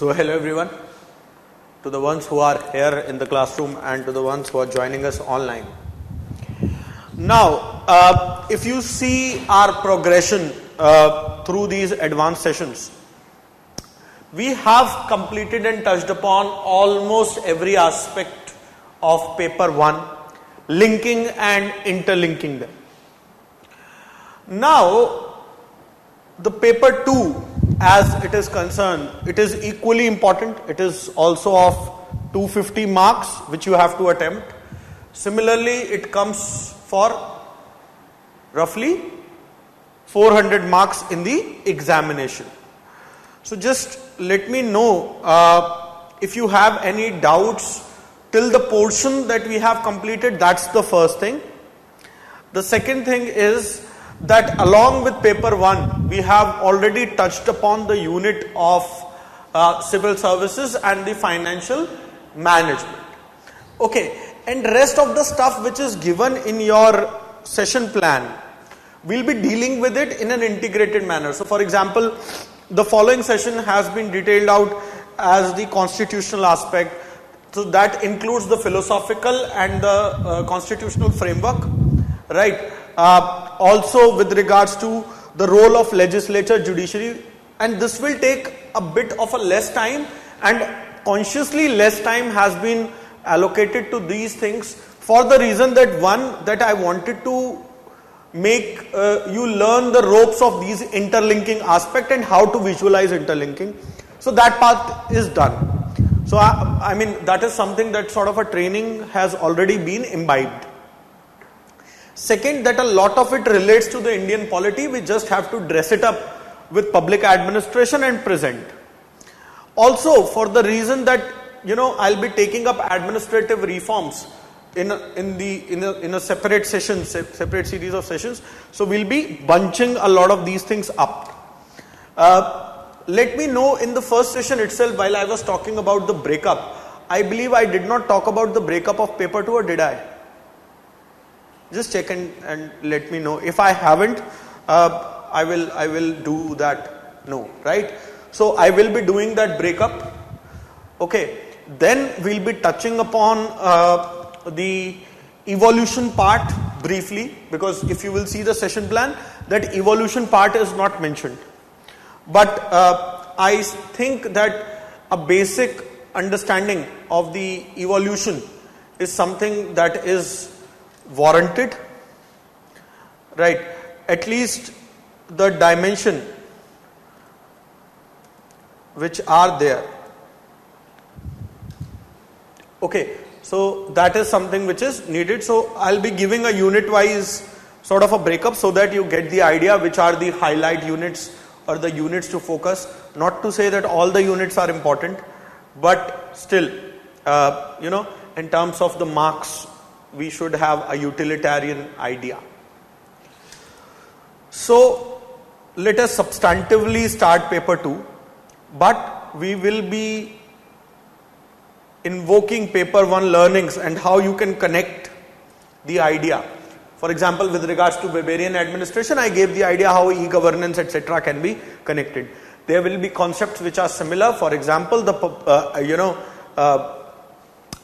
So hello everyone, to the ones who are here in the classroom and to the ones who are joining us online. Now, if you see our progression through these advanced sessions, we have completed and touched upon almost every aspect of paper 1, linking and interlinking them. Now, the paper 2, as it is concerned, it is equally important. It is also of 250 marks which you have to attempt. Similarly, it comes for roughly 400 marks in the examination. So just let me know if you have any doubts till the portion that we have completed. That's the first thing. The second thing is that along with paper 1, we have already touched upon the unit of civil services and the financial management. Okay, and rest of the stuff which is given in your session plan, we'll be dealing with it in an integrated manner. So for example, the following session has been detailed out as the constitutional aspect. So that includes the philosophical and the constitutional framework, right? Also with regards to the role of legislature, judiciary, and this will take a bit of a less time, and consciously less time has been allocated to these things for the reason that one, that I wanted to make you learn the ropes of these interlinking aspect and how to visualize interlinking. So that part is done. So I mean that is something that sort of a training has already been imbibed. Second, that a lot of it relates to the Indian polity. We just have to dress it up with public administration and present. Also, for the reason that I'll be taking up administrative reforms in a separate session, separate series of sessions. So we'll be bunching a lot of these things up. Let me know in the first session itself, while I was talking about the breakup, I believe I did not talk about the breakup of paper 2, or did I? Just check and let me know. If I haven't, I will do that. No, right? So I will be doing that breakup. Okay. Then we'll be touching upon the evolution part briefly, because if you will see the session plan, that evolution part is not mentioned. But I think that a basic understanding of the evolution is something that is warranted, right? At least the dimension which are there. Okay, so that is something which is needed. So I'll be giving a unit wise sort of a breakup so that you get the idea which are the highlight units or the units to focus. Not to say that all the units are important, but still, in terms of the marks, we should have a utilitarian idea. So let us substantively start paper 2, but we will be invoking paper 1 learnings and how you can connect the idea. For example, with regards to Weberian administration, I gave the idea how e-governance etc. can be connected. There will be concepts which are similar. For example,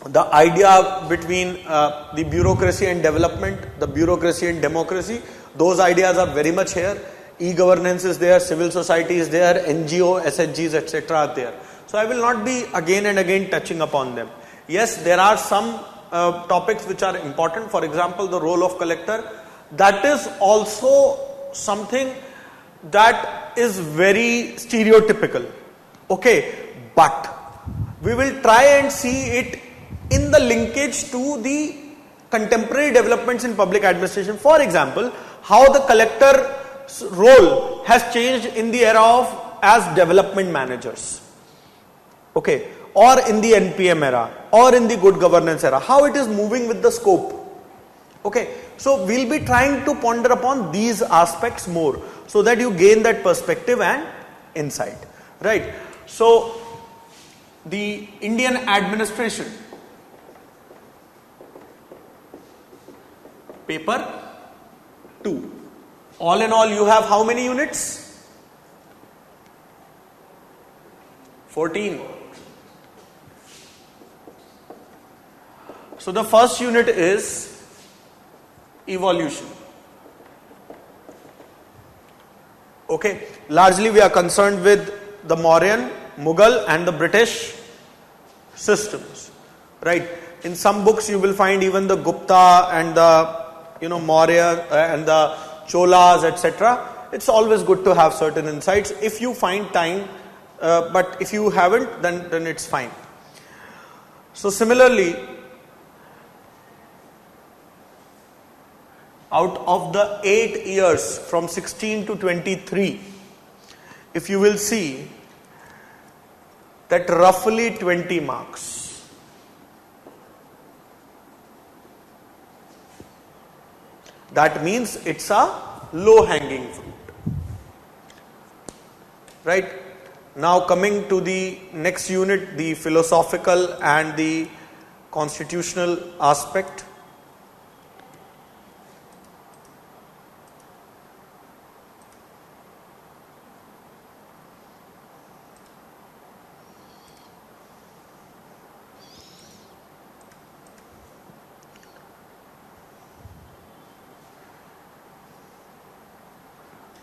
the idea between the bureaucracy and development, the bureaucracy and democracy, those ideas are very much here. E-governance is there, civil society is there, NGO, SHGs, etc. are there. So I will not be again and again touching upon them. Yes, there are some topics which are important. For example, the role of collector. That is also something that is very stereotypical. Okay, but we will try and see it in the linkage to the contemporary developments in public administration. For example, how the collector's role has changed in the era of as development managers. Okay, or in the NPM era, or in the good governance era, how it is moving with the scope. Okay, so we'll be trying to ponder upon these aspects more so that you gain that perspective and insight, right? So the Indian administration, paper 2. All in all, you have how many units? 14. So the first unit is evolution. Okay, largely we are concerned with the Mauryan, Mughal and the British systems, right? In some books you will find even the Gupta and the Maurya and the Cholas, etc. It's always good to have certain insights if you find time, but if you haven't, then it's fine. So similarly, out of the 8 years from 16 to 23, if you will see that roughly 20 marks. That means it's a low hanging fruit. Right? Now coming to the next unit, the philosophical and the constitutional aspect.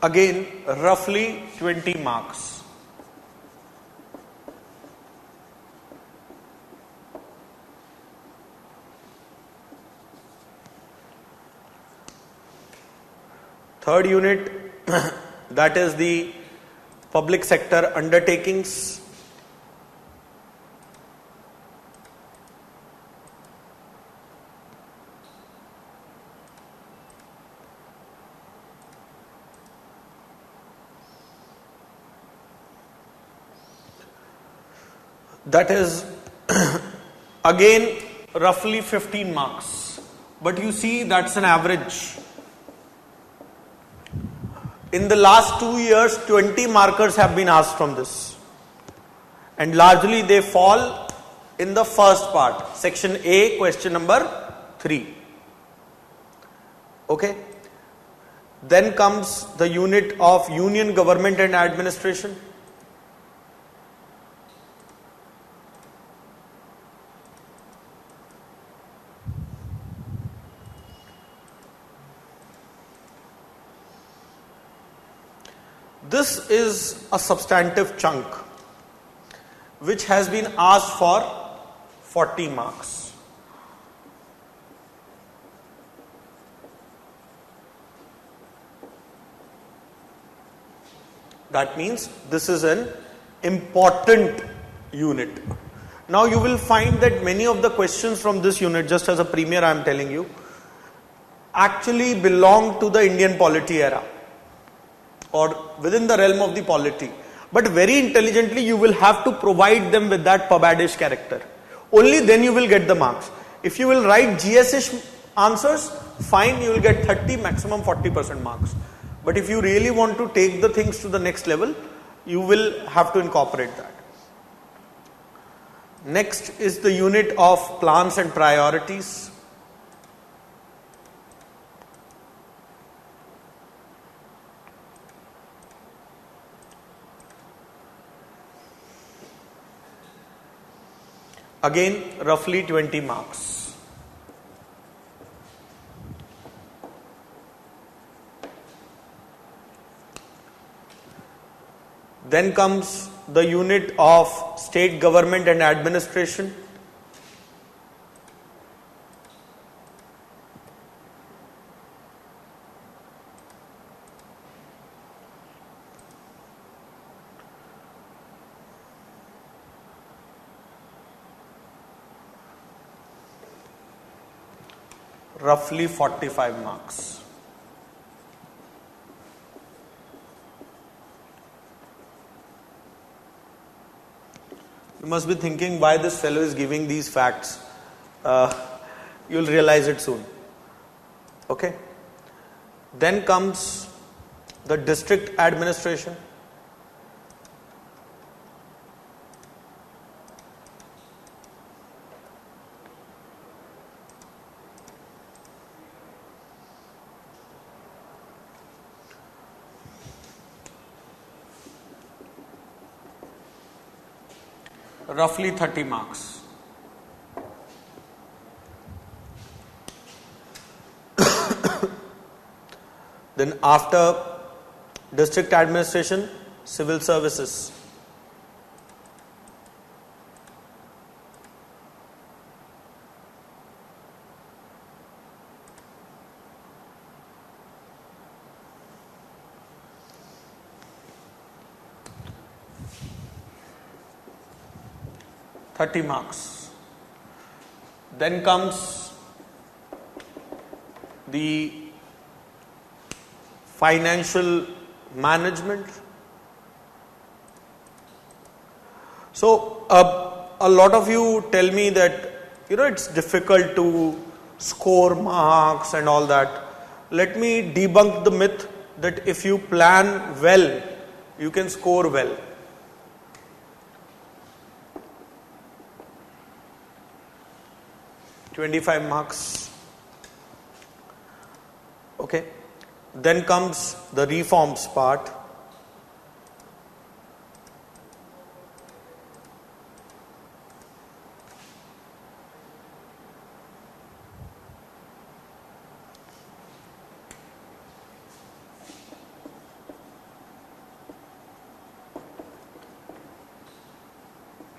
Again, roughly 20 marks. Third unit, that is the public sector undertakings. That is again roughly 15 marks, but you see that's an average. In the last 2 years, 20 markers have been asked from this, and largely they fall in the first part, section A, question number 3. Okay. Then comes the unit of union government and administration. This is a substantive chunk which has been asked for 40 marks. That means this is an important unit. Now you will find that many of the questions from this unit, just as a premier I am telling you, actually belong to the Indian polity era, or within the realm of the polity. But very intelligently you will have to provide them with that pabadish character. Only then you will get the marks. If you will write GS-ish answers, fine, you will get 30, maximum 40% marks. But if you really want to take the things to the next level, you will have to incorporate that. Next is the unit of plans and priorities. Again, roughly 20 marks. Then comes the unit of state government and administration. Roughly 45 marks. You must be thinking why this fellow is giving these facts. You will realize it soon. Okay. Then comes the district administration. roughly 30 marks. Then after district administration, civil services. (30 marks). Then comes the financial management. So a lot of you tell me that it's difficult to score marks and all that. Let me debunk the myth that if you plan well, you can score well. (25 marks). Okay. Then comes the reforms part.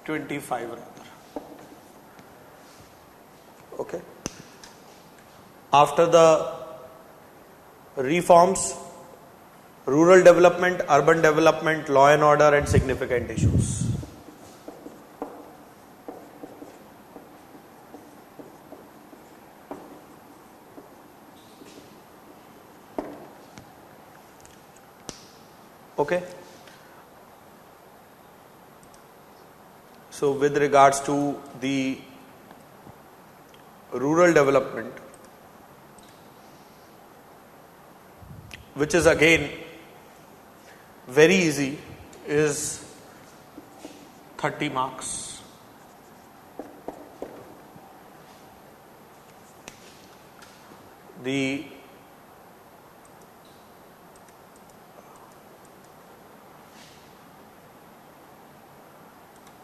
(25 rather). Okay. After the reforms, rural development, urban development, law and order, and significant issues. Okay. So with regards to the rural development, which is again very easy, is 30 marks. The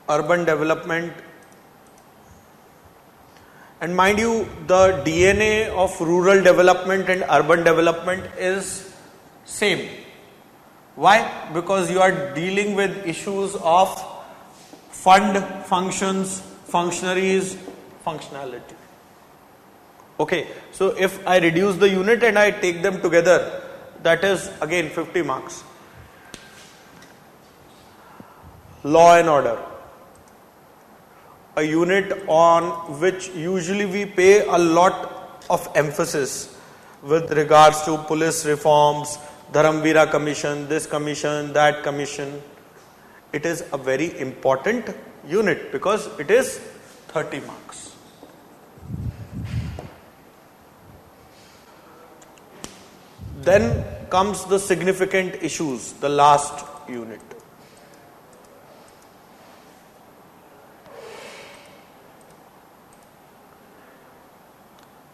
urban development, and mind you, the DNA of rural development and urban development is same. Why? Because you are dealing with issues of fund, functions, functionaries, functionality. Okay, so if I reduce the unit and I take them together, that is again 50 marks. Law and order, a unit on which usually we pay a lot of emphasis with regards to police reforms, Dharamvira Commission, this commission, that commission. It is a very important unit because it is 30 marks. Then comes the significant issues, the last unit.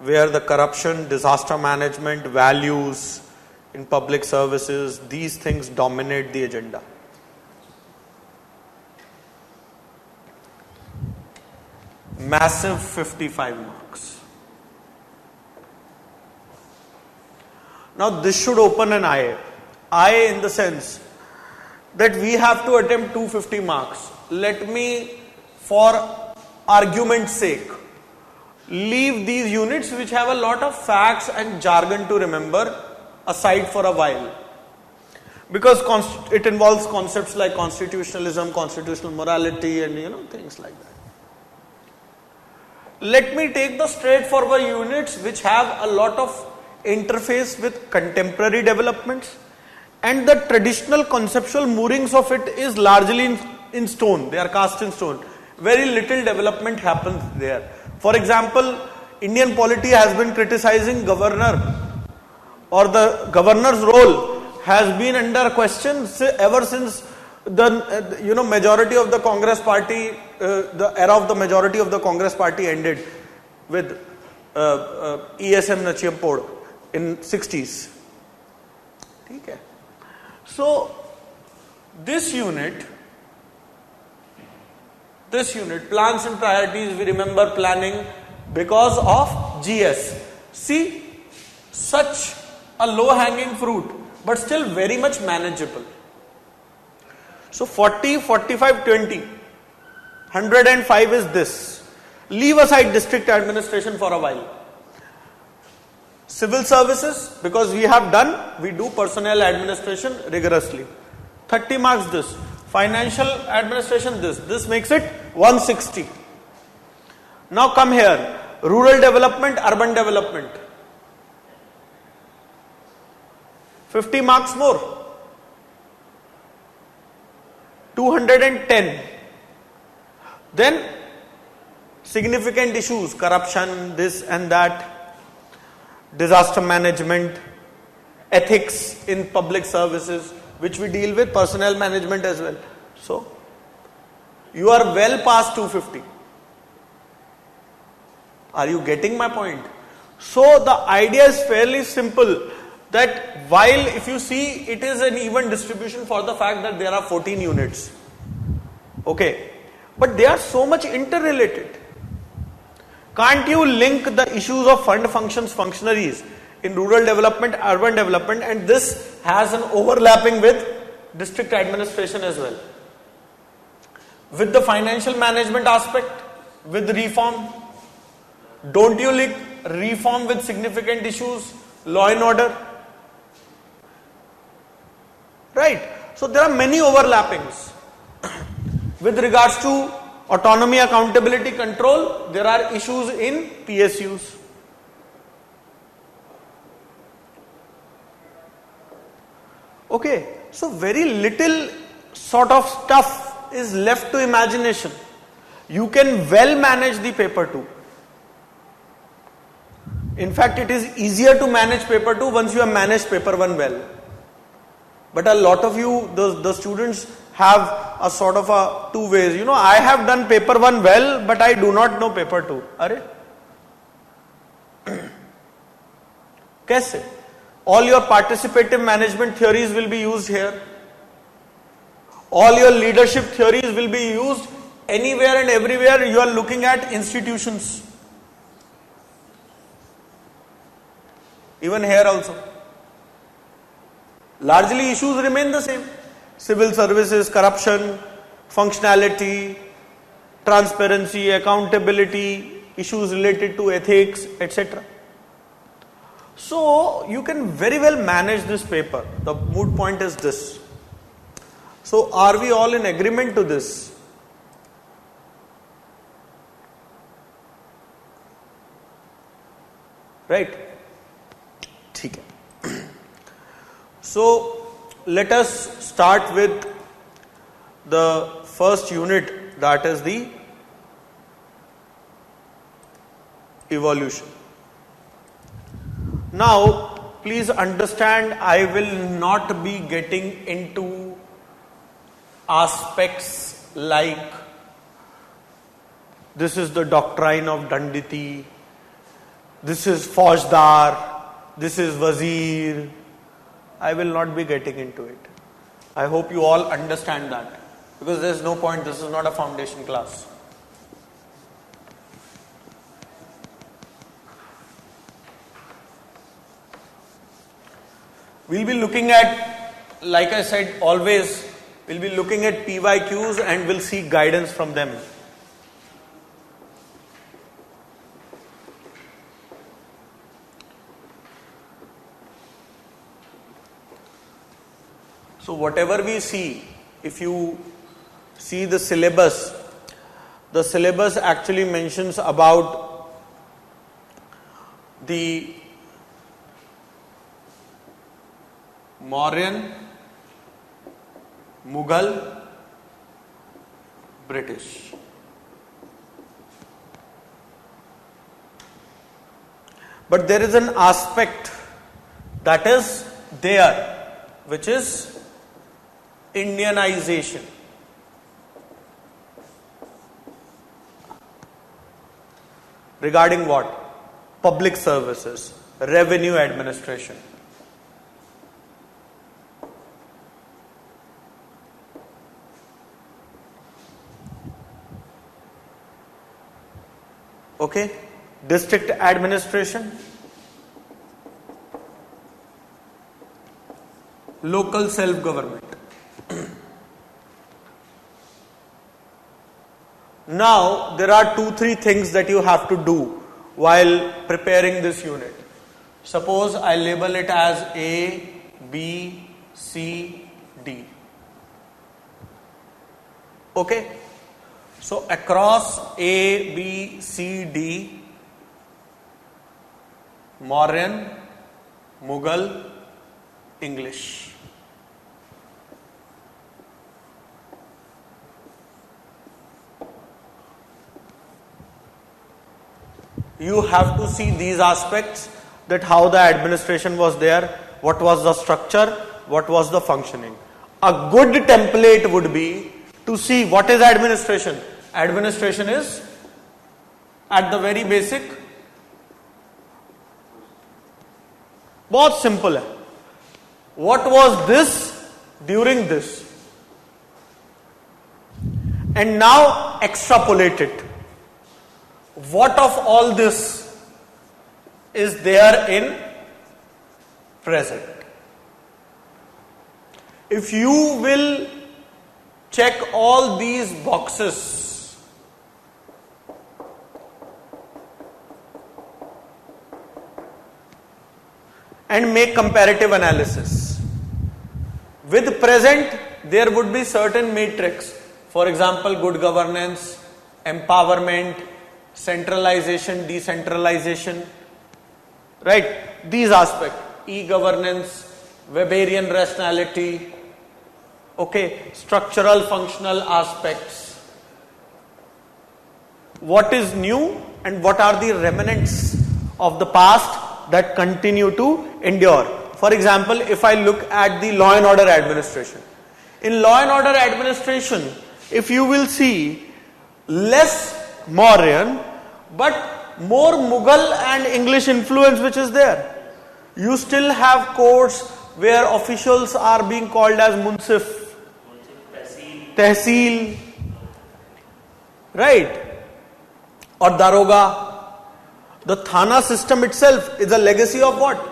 Where the corruption, disaster management, values in public services, these things dominate the agenda. Massive 55 marks. Now this should open an eye. Eye in the sense that we have to attempt 250 marks. Let me, for argument's sake, leave these units which have a lot of facts and jargon to remember aside for a while, because it involves concepts like constitutionalism, constitutional morality, and things like that. Let me take the straightforward units which have a lot of interface with contemporary developments, and the traditional conceptual moorings of it is largely in stone. They are cast in stone. Very little development happens there. For example, Indian polity has been criticizing governor, or the governor's role has been under question ever since the majority of the Congress party, the era of the majority of the Congress party ended with ESM Nachiampod in 60s. Okay. So this unit This unit, plans and priorities, we remember planning because of GS. See, such a low hanging fruit, but still very much manageable. So 40, 45, 20, 105 is this. Leave aside district administration for a while. Civil services, because we have done, we do personnel administration rigorously. 30 marks this. Financial administration this. This makes it 160. Now come here. Rural development, urban development. 50 marks more. 210. Then significant issues, corruption, this and that, disaster management, ethics in public services, which we deal with, personnel management as well. So, you are well past 250. Are you getting my point? So, the idea is fairly simple, that while if you see it is an even distribution for the fact that there are 14 units. Okay. But they are so much interrelated. Can't you link the issues of fund functions, functionaries in rural development, urban development, and this has an overlapping with district administration as well. With the financial management aspect, with reform, don't you link reform with significant issues, law and order? Right. So there are many overlappings. With regards to autonomy, accountability, control, there are issues in PSUs. Okay, so very little sort of stuff is left to imagination. You can well manage the paper 2. In fact, it is easier to manage paper 2 once you have managed paper 1 well. But a lot of you, the students have a sort of a two ways. You know, I have done paper 1 well, but I do not know paper 2. Arre? Kaise? All your participative management theories will be used here. All your leadership theories will be used anywhere and everywhere you are looking at institutions. Even here also. Largely issues remain the same. Civil services, corruption, functionality, transparency, accountability, issues related to ethics, etc. So, you can very well manage this paper. The moot point is this. So, are we all in agreement to this? Right? ठीक है. So, let us start with the first unit, that is the evolution. Now, please understand, I will not be getting into aspects like this is the doctrine of Danditi, this is Faujdar, this is Wazir. I will not be getting into it. I hope you all understand that, because there is no point, this is not a foundation class. We will be looking at, like I said always, we will be looking at PYQs and will seek guidance from them. So whatever we see, if you see the syllabus actually mentions about the Mauryan, Mughal, British. But there is an aspect that is there, which is Indianization. Regarding what? Public services, revenue administration. Okay, district administration, local self-government. Now, there are 2-3 things that you have to do while preparing this unit. Suppose I label it as A, B, C, D. Okay? So, across A, B, C, D, Mauryan, Mughal, English. You have to see these aspects, that how the administration was there, what was the structure, what was the functioning. A good template would be to see what is administration. Administration is at the very basic, बहुत simple है. What was this during this? And now extrapolate it. What of all this is there in present? If you will check all these boxes, and make comparative analysis. With present, there would be certain matrix. For example, good governance, empowerment, centralization, decentralization, right? These aspects, e-governance, Weberian rationality, okay, structural functional aspects. What is new and what are the remnants of the past that continue to endure? For example, if I look at the law and order administration. In law and order administration, if you will see, less Mauryan, but more Mughal and English influence which is there. You still have courts where officials are being called as Munsif, Tehsil, right? Or Daroga. The Thana system itself is a legacy of what?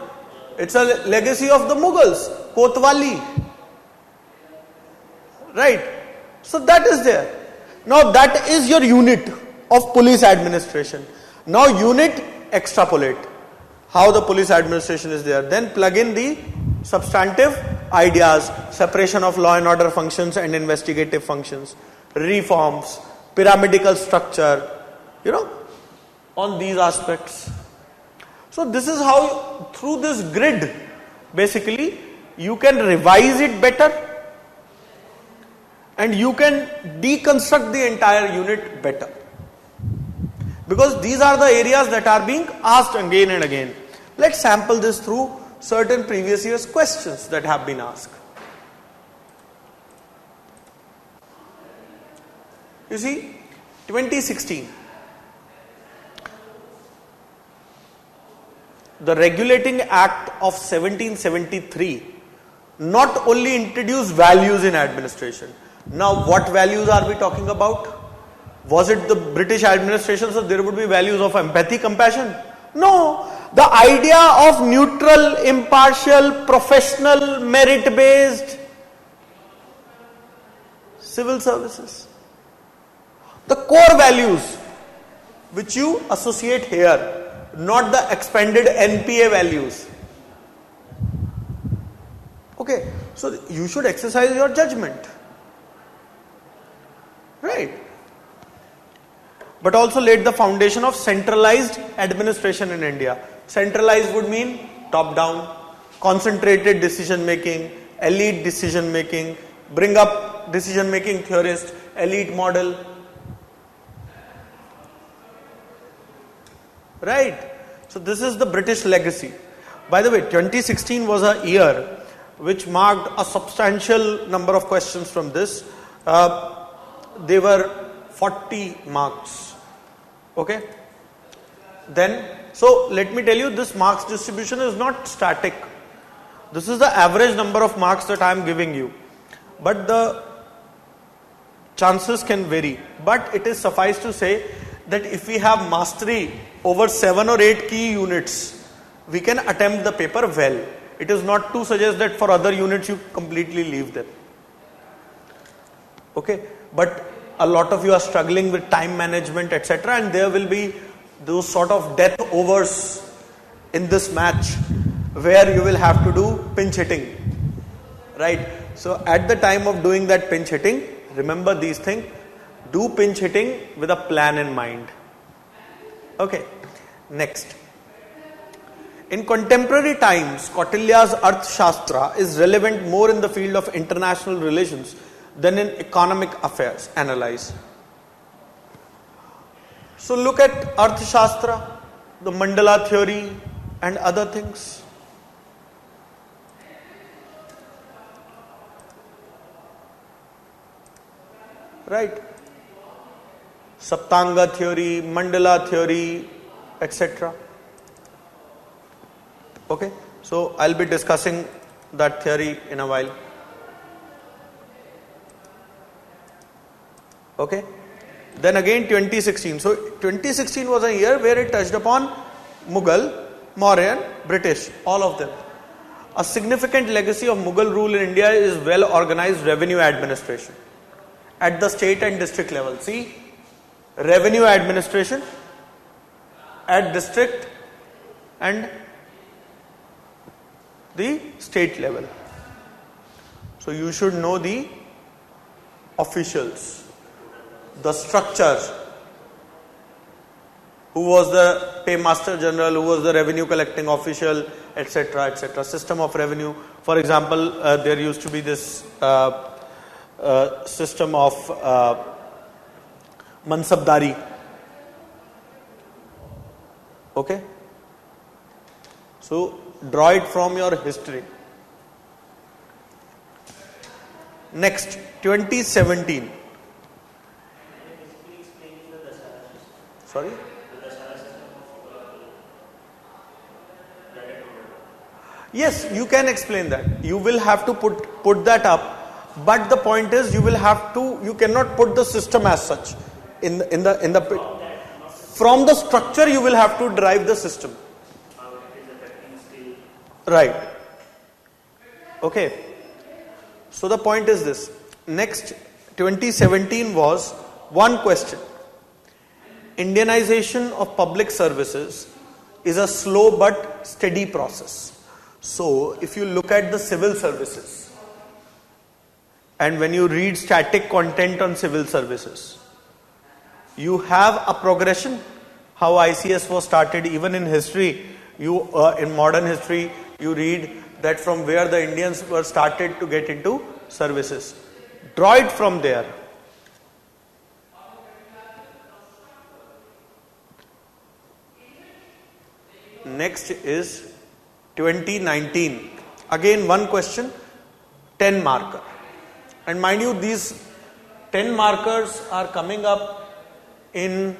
It's a legacy of the Mughals, Kotwali. Right? So that is there. Now that is your unit of police administration. Now unit, extrapolate how the police administration is there. Then plug in the substantive ideas, separation of law and order functions and investigative functions, reforms, pyramidal structure, on these aspects. So this is how, through this grid, basically you can revise it better and you can deconstruct the entire unit better. Because these are the areas that are being asked again and again. Let's sample this through certain previous year's questions that have been asked. You see, 2016. The Regulating Act of 1773 not only introduced values in administration. Now what values are we talking about? Was it the British administration, so there would be values of empathy, compassion? No. The idea of neutral, impartial, professional, merit-based civil services. The core values which you associate here, not the expanded NPA values. Okay, so you should exercise your judgment. Right? But also laid the foundation of centralized administration in India. Centralized would mean top-down, concentrated decision-making, elite decision-making, bring up decision-making theorists, elite model. Right? So this is the British legacy. By the way, 2016 was a year which marked a substantial number of questions from this. They were 40 marks. Okay? Then, so let me tell you, this marks distribution is not static. This is the average number of marks that I am giving you. But the chances can vary. But it is suffice to say that if we have mastery over 7 or 8 key units, we can attempt the paper well. It is not to suggest that for other units you completely leave them. Okay, but a lot of you are struggling with time management, etc., and there will be those sort of death overs in this match where you will have to do pinch hitting, right? So at the time of doing that pinch hitting, remember these things. Do pinch hitting with a plan in mind. Okay, next. In contemporary times, Kautilya's Arthashastra is relevant more in the field of international relations than in economic affairs. Analyze. So look at Arthashastra, the mandala theory and other things. Right? Saptanga theory, mandala theory, etc. Okay, so I'll be discussing that theory in a while. Okay, then again 2016. So 2016 was a year where it touched upon Mughal, Mauryan, British, all of them. A significant legacy of Mughal rule in India is well organized revenue administration at the state and district level. See, revenue administration at district and the state level. So you should know the officials, the structures, who was the paymaster general, who was the revenue collecting official, etc., etc. System of revenue. For example, there used to be this system of mansabdari. Okay, so draw it from your history. Next, 2017. Sorry? Yes, you can explain that. You will have to put that up, but the point is you cannot put the system as such in the from the structure you will have to derive the system. Right. Okay. So the point is this. Next, 2017 was one question. Indianization of public services is a slow but steady process. So if you look at the civil services and when you read static content on civil services, you have a progression. How ICS was started, even in history, in modern history, you read that from where the Indians were started to get into services. Draw it from there. Next is 2019. Again one question, 10 marker. And mind you, these 10 markers are coming up in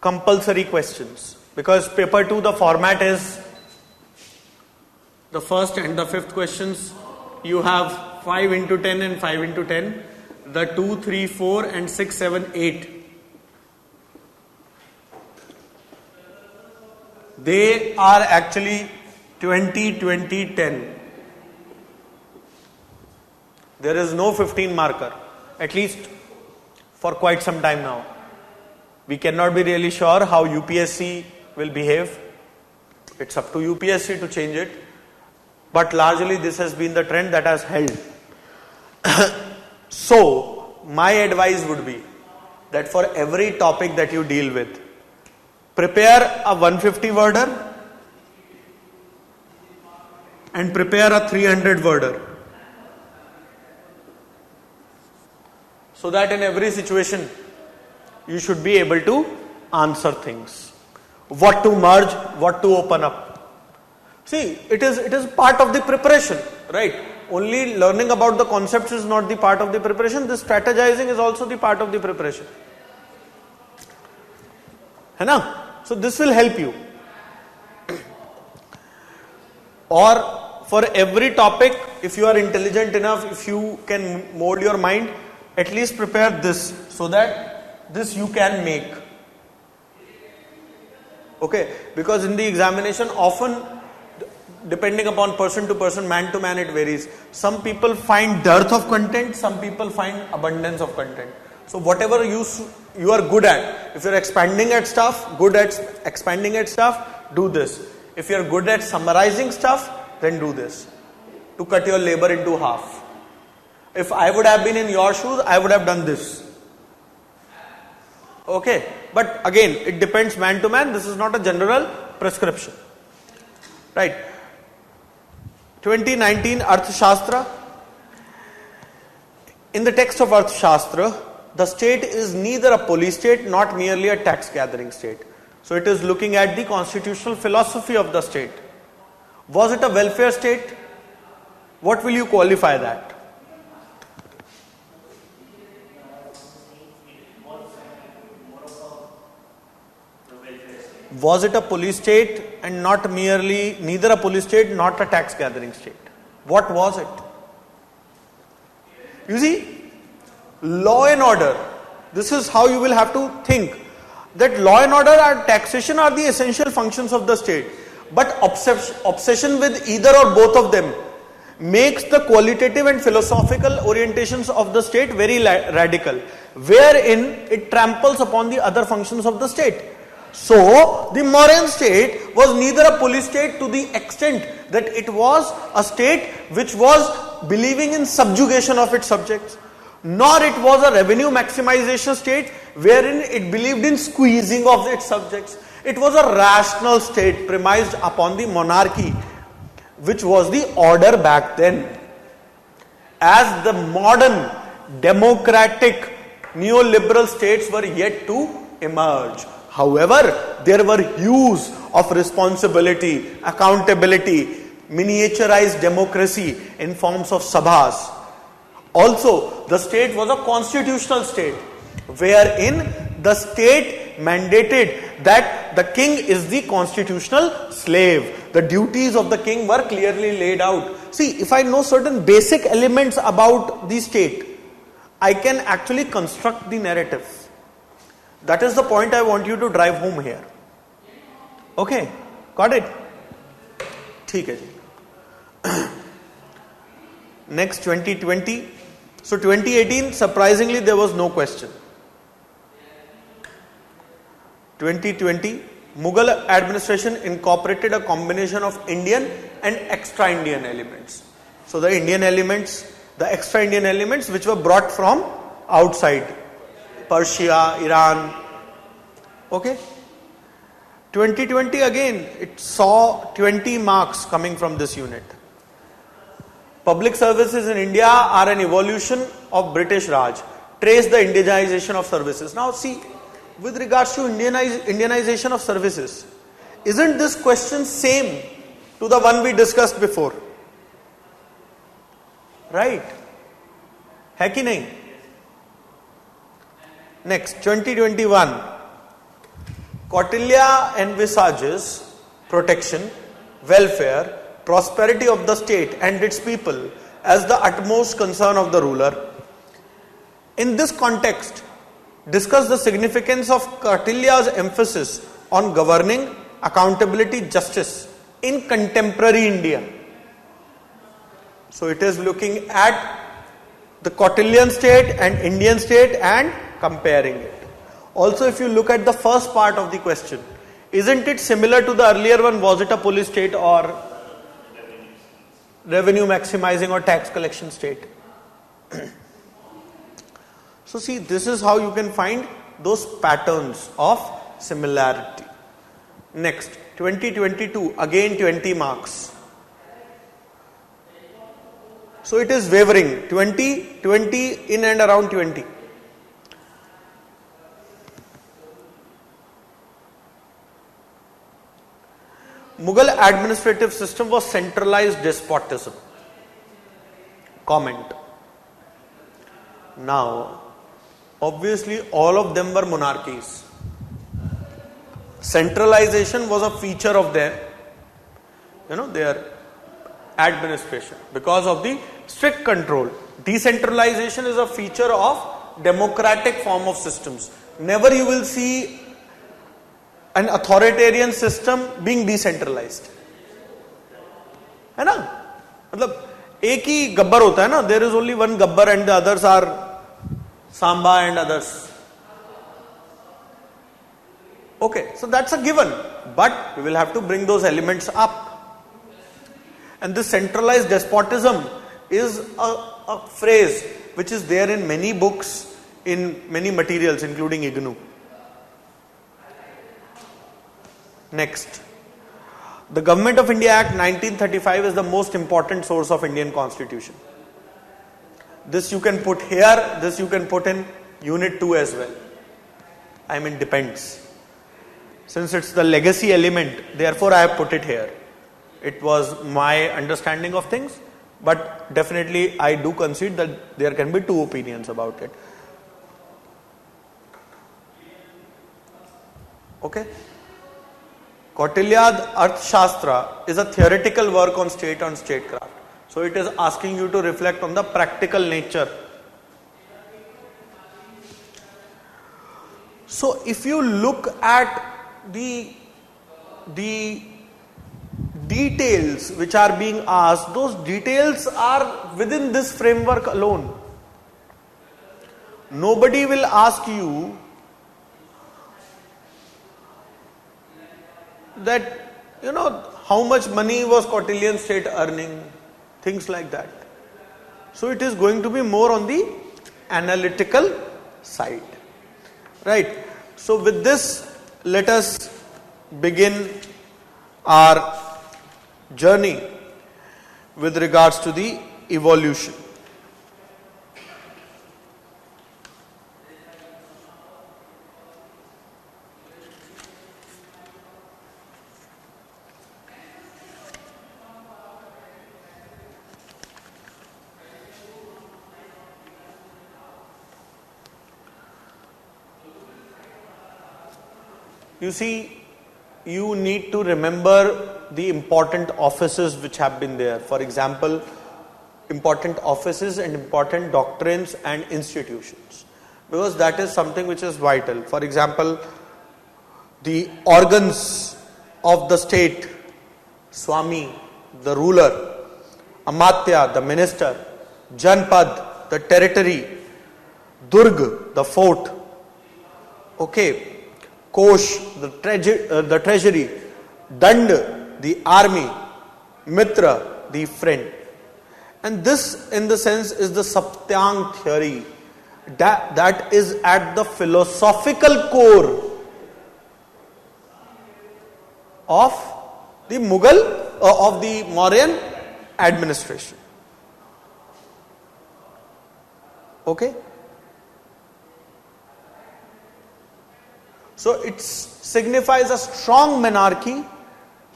compulsory questions. Because paper 2, the format is the first and the fifth questions. You have 5 into 10 and 5 into 10. The 2, 3, 4 and 6, 7, 8. They are actually 20, 20, 10. There is no 15 marker, at least for quite some time now. We cannot be really sure how UPSC will behave. It's up to UPSC to change it. But largely this has been the trend that has held. So, my advice would be that for every topic that you deal with, prepare a 150 worder and prepare a 300 worder. So that in every situation, you should be able to answer things. What to merge, what to open up. See, it is part of the preparation, right? Only learning about the concepts is not the part of the preparation. The strategizing is also the part of the preparation. है ना? So this will help you. Or for every topic, if you are intelligent enough, if you can mold your mind, at least prepare this so that this you can make. Okay, because in the examination often, depending upon person to person, man to man, it varies. Some people find dearth of content, some people find abundance of content. So whatever you are good at, if you're expanding at stuff, good at expanding at stuff, do this. If you're good at summarizing stuff, then do this, to cut your labor into half. If I would have been in your shoes, I would have done this. Okay, but again, it depends man to man. This is not a general prescription. Right. 2019 Arthashastra. In the text of Arthashastra, the state is neither a police state, not merely a tax gathering state. So it is looking at the constitutional philosophy of the state. Was it a welfare state? What will you qualify that? Was it a police state and not merely, neither a police state, not a tax gathering state? What was it? You see, law and order, this is how you will have to think, that law and order and taxation are the essential functions of the state. But obsession with either or both of them makes the qualitative and philosophical orientations of the state very radical, wherein it tramples upon the other functions of the state. So, the Mauryan state was neither a police state to the extent that it was a state which was believing in subjugation of its subjects, nor it was a revenue maximization state wherein it believed in squeezing of its subjects. It was a rational state premised upon the monarchy, which was the order back then. As the modern democratic neoliberal states were yet to emerge. However, there were hues of responsibility, accountability, miniaturized democracy in forms of sabhas. Also, the state was a constitutional state, wherein the state mandated that the king is the constitutional slave. The duties of the king were clearly laid out. See, if I know certain basic elements about the state, I can actually construct the narrative. That is the point I want you to drive home here. Okay, got it? ठीक है जी. Next, 2020. So 2018, surprisingly, there was no question. 2020, Mughal administration incorporated a combination of Indian and extra-Indian elements. So the Indian elements, the extra-Indian elements which were brought from outside, Persia, Iran. Okay. 2020 again, it saw 20 marks coming from this unit. Public services in India are an evolution of British Raj. Trace the indigenization of services. Now see, with regards to Indianization of services, isn't this question same to the one we discussed before? Right? है कि नहीं? Next, 2021. Kautilya envisages protection, welfare, prosperity of the state and its people as the utmost concern of the ruler. In this context, discuss the significance of Kautilya's emphasis on governing, accountability, justice in contemporary India. So it is looking at the Kautilyan state and Indian state and comparing it. Also, if you look at the first part of the question, isn't it similar to the earlier one? Was it a police state or revenue maximizing or tax collection state? So see, this is how you can find those patterns of similarity. Next, 2022, again 20 marks. So it is wavering, 20, 20, in and around 20. Mughal administrative system was centralized despotism. Comment. Now, obviously all of them were monarchies. Centralization was a feature of their administration because of the strict control. Decentralization is a feature of democratic form of systems. Never you will see an authoritarian system being decentralized. है ना? मतलब एक ही गब्बर होता है ना, there is only one gabbar and the others are Samba and others. Okay, so that's a given, but we will have to bring those elements up. And this centralized despotism is a phrase which is there in many books, in many materials, including IGNOU. Next. The Government of India Act 1935 is the most important source of Indian Constitution. This you can put here, this you can put in Unit 2 as well. I mean, depends. Since it's the legacy element, therefore I have put it here. It was my understanding of things, but definitely I do concede that there can be two opinions about it. Okay? Kautilya's Arthashastra is a theoretical work on statecraft. So it is asking you to reflect on the practical nature. So if you look at the details which are being asked, those details are within this framework alone. Nobody will ask you that, how much money was Kautilyan state earning, things like that. So it is going to be more on the analytical side. Right. So with this, let us begin our journey with regards to the evolution. You see, you need to remember the important offices which have been there. For example, important offices and important doctrines and institutions. Because that is something which is vital. For example, the organs of the state, Swami, the ruler, Amatya, the minister, Janpad, the territory, Durg, the fort, okay, Kosh, the treasury, Dand, the army, Mitra, the friend. And this, in the sense, is the Saptyang theory that is at the philosophical core of the Mughal, of the Mauryan administration. Okay? So it signifies a strong monarchy,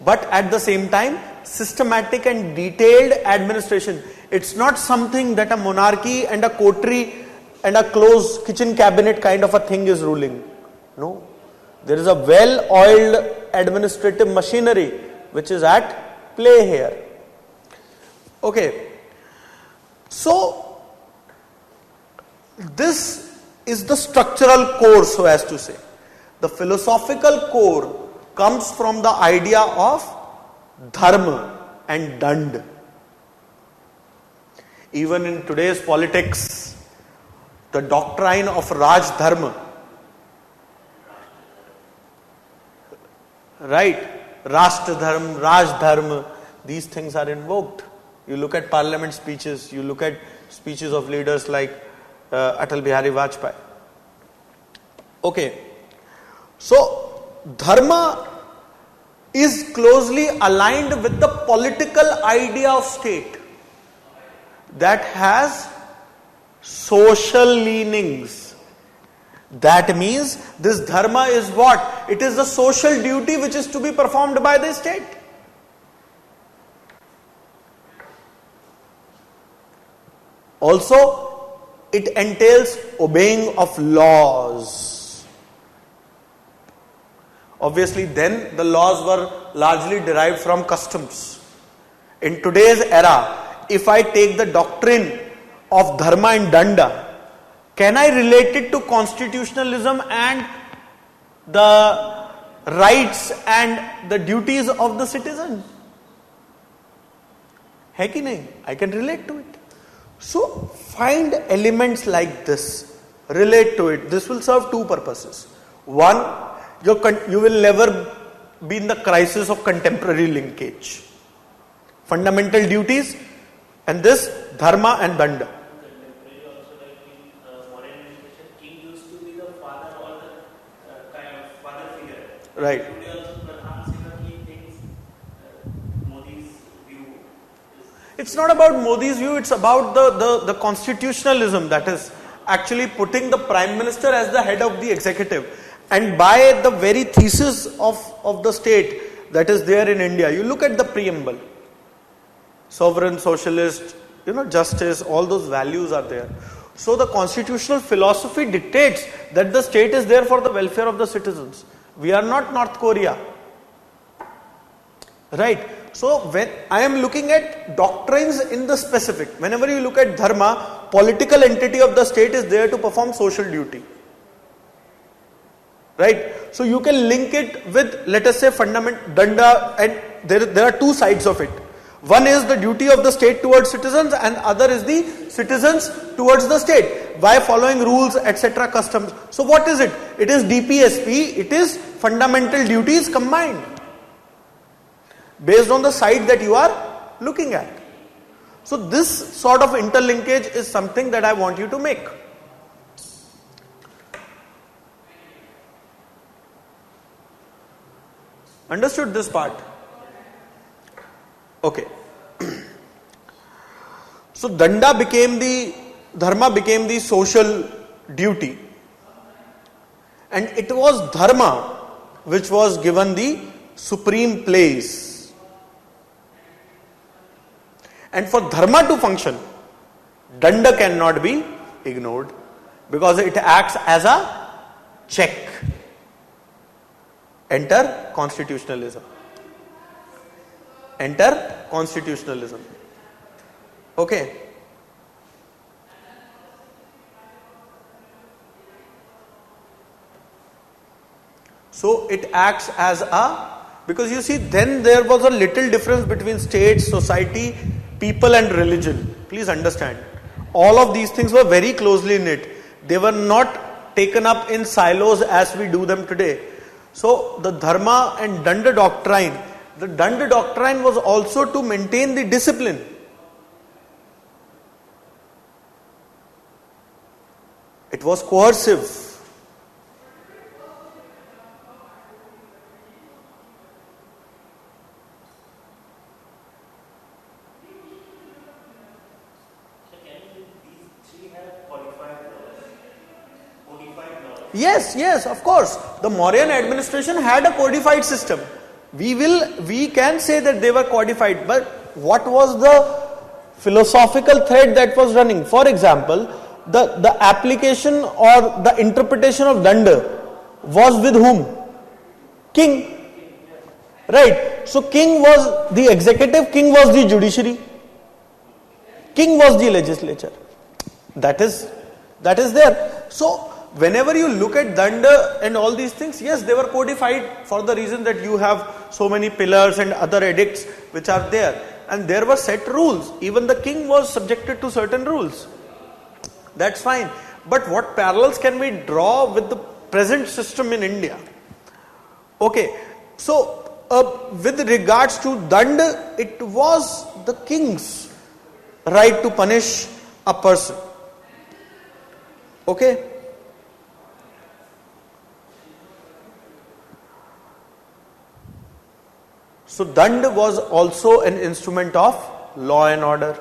but at the same time systematic and detailed administration. It's not something that a monarchy and a coterie and a closed kitchen cabinet kind of a thing is ruling. No. There is a well-oiled administrative machinery which is at play here. Okay. So this is the structural core, so as to say. The philosophical core comes from the idea of dharma and dand. Even in today's politics, the doctrine of Raj Dharma, right? Rashtra Dharma, Raj Dharma, these things are invoked. You look at parliament speeches, you look at speeches of leaders like Atal Bihari Vajpayee. Okay. So, dharma is closely aligned with the political idea of state that has social leanings. That means this dharma is what? It is the social duty which is to be performed by the state. Also, it entails obeying of laws. Obviously, then the laws were largely derived from customs. In today's era, if I take the doctrine of dharma and danda Can I relate it to constitutionalism and the rights and the duties of the citizen? है कि नहीं? I can relate to it. So find elements like this, relate to it. This will serve two purposes. One, you will never be in the crisis of contemporary linkage. Fundamental duties and this dharma and danda. Contemporary also, like in foreign administration, king used to be the father or the kind of father figure. Right. Today also Pradhan Singh thinks Modi's view is. It's not about Modi's view, it's about the constitutionalism that is actually putting the Prime Minister as the head of the executive. And by the very thesis of the state that is there in India, you look at the preamble. Sovereign, socialist, justice, all those values are there. So the constitutional philosophy dictates that the state is there for the welfare of the citizens. We are not North Korea. Right? So when I am looking at doctrines in the specific, whenever you look at dharma, political entity of the state is there to perform social duty. Right? So you can link it with, let us say, danda, and there are two sides of it. One is the duty of the state towards citizens and other is the citizens towards the state by following rules, etc., customs. So what is it? It is DPSP, it is fundamental duties combined based on the side that you are looking at. So this sort of interlinkage is something that I want you to make. Understood this part? Okay. So dharma became the social duty, and it was dharma which was given the supreme place. And for dharma to function, danda cannot be ignored because it acts as a check. Enter constitutionalism. Enter constitutionalism. Okay. So it acts as because you see, then there was a little difference between state, society, people and religion. Please understand. All of these things were very closely knit. They were not taken up in silos as we do them today. So the dharma and danda doctrine, the danda doctrine was also to maintain the discipline. It was coercive. Yes, of course. The Mauryan administration had a codified system. We can say that they were codified, but what was the philosophical thread that was running? For example, the application or the interpretation of danda was with whom? King. Right. So king was the executive, king was the judiciary, king was the legislature. That is there. So whenever you look at danda and all these things, yes, they were codified for the reason that you have so many pillars and other edicts which are there. And there were set rules. Even the king was subjected to certain rules. That's fine. But what parallels can we draw with the present system in India? Okay, so with regards to danda, it was the king's right to punish a person. Okay. So dand was also an instrument of law and order.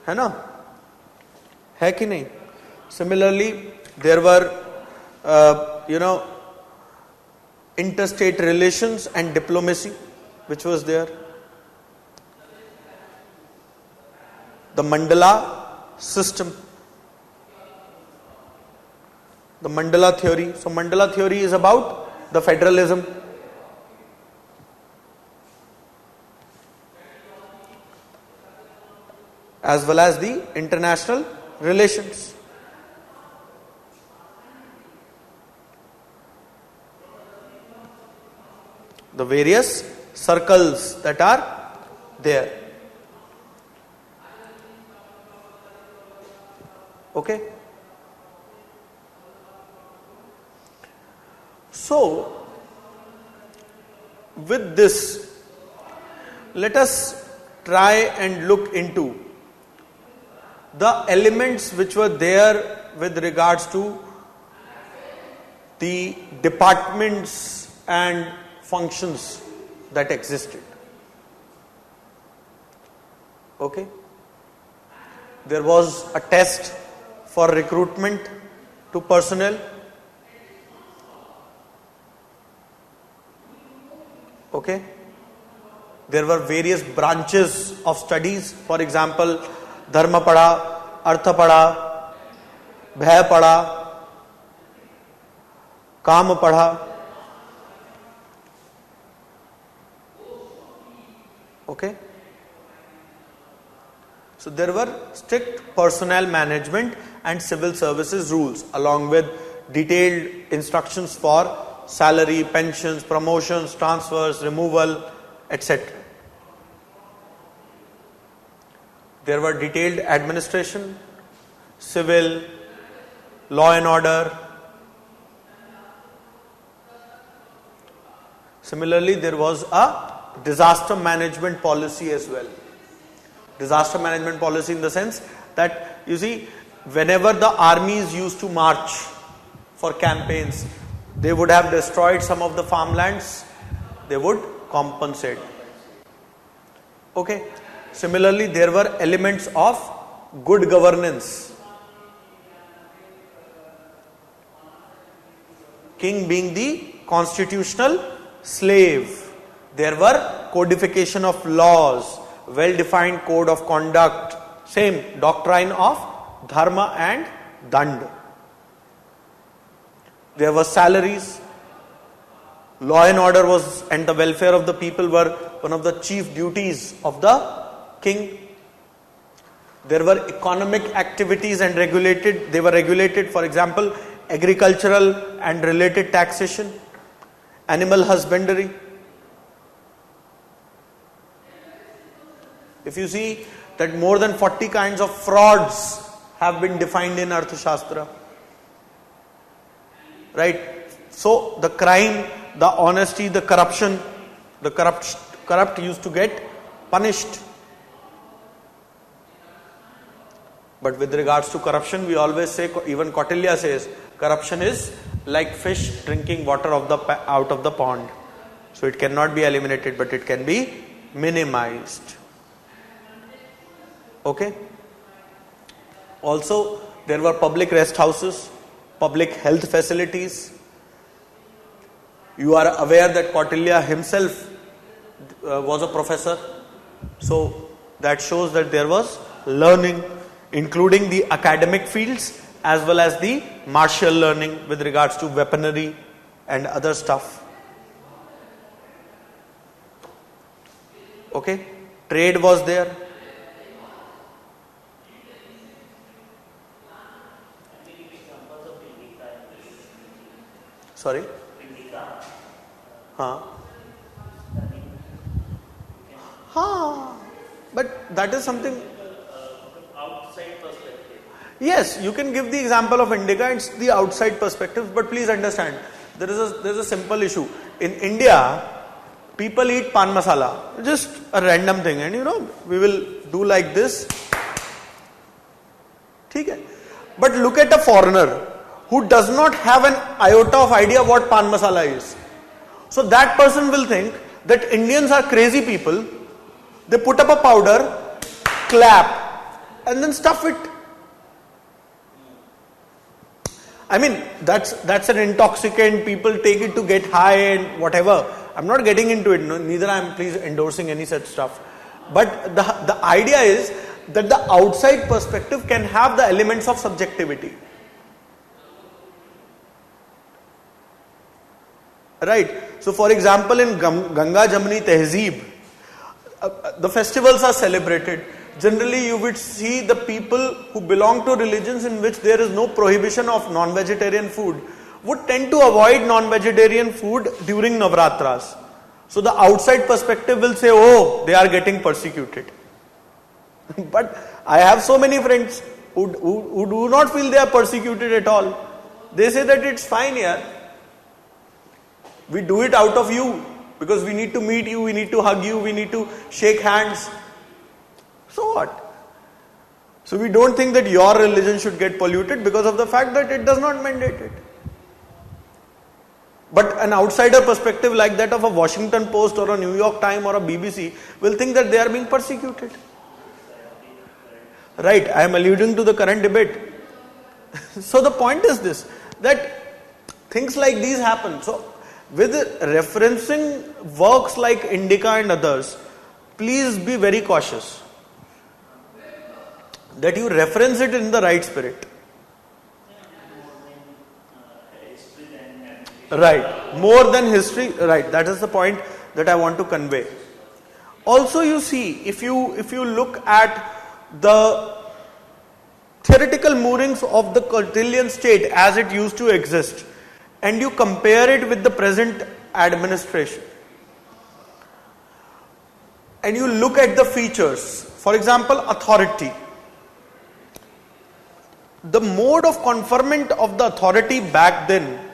है ना? है कि नहीं? Similarly, there were, interstate relations and diplomacy, which was there. The mandala system. The mandala theory. So mandala theory is about the federalism. As well as the international relations. The various circles that are there. Okay? So, with this, let us try and look into the elements which were there with regards to the departments and functions that existed. Okay? There was a test for recruitment to personnel. Okay? There were various branches of studies. For example, Dharma pada, Artha pada, Bhaya pada, Kama pada. Okay? So there were strict personnel management and civil services rules along with detailed instructions for salary, pensions, promotions, transfers, removal, etc. There were detailed administration, civil, law and order. Similarly, there was a disaster management policy as well. Disaster management policy in the sense that, you see, whenever the armies used to march for campaigns, they would have destroyed some of the farmlands, they would compensate. Okay. Similarly, there were elements of good governance. King being the constitutional slave. There were codification of laws, well-defined code of conduct, same doctrine of dharma and dand. There were salaries. Law and order was, and the welfare of the people were one of the chief duties of the king. There were economic activities and they were regulated, for example, agricultural and related taxation, animal husbandry. If you see that more than 40 kinds of frauds have been defined in Arthashastra. Right? So the crime, the honesty, the corruption, the corrupt used to get punished. But with regards to corruption, we always say, even Kautilya says, corruption is like fish drinking water out of the pond. So it cannot be eliminated, but it can be minimized. Okay? Also, there were public rest houses, public health facilities. You are aware that Kautilya himself was a professor. So that shows that there was learning, including the academic fields as well as the martial learning with regards to weaponry and other stuff. Okay? Trade was there. Sorry? But that is something. Outside perspective. Yes, you can give the example of indica, it's the outside perspective, but please understand, there is a simple issue. In India, people eat pan masala, just a random thing, and we will do like this. Okay? But look at a foreigner who does not have an iota of idea what pan masala is. So that person will think that Indians are crazy people. They put up a powder, clap, and then stuff it. I mean, that's an intoxicant. People take it to get high and whatever. I'm not getting into it. No, neither I am please endorsing any such stuff. But the idea is that the outside perspective can have the elements of subjectivity. Right. So, for example, in Ganga Jamni Tehzeeb, the festivals are celebrated. generally you would see the people who belong to religions in which there is no prohibition of non-vegetarian food would tend to avoid non-vegetarian food during Navratras. So the outside perspective will say, oh, they are getting persecuted. But I have so many friends who do not feel they are persecuted at all. They say that it's fine here. We do it out of you because we need to meet you, we need to hug you, we need to shake hands. So what? So we don't think that your religion should get polluted because of the fact that it does not mandate it. But an outsider perspective like that of a Washington Post or a New York Times or a BBC will think that they are being persecuted. Right, I am alluding to the current debate. So the point is this, that things like these happen. So with referencing works like Indica and others, please be very cautious that you reference it in the right spirit. Right, more than history, right, that is the point that I want to convey. Also you see, if you look at the theoretical moorings of the Cautillian state as it used to exist and you compare it with the present administration and you look at the features, for example, authority. The mode of conferment of the authority back then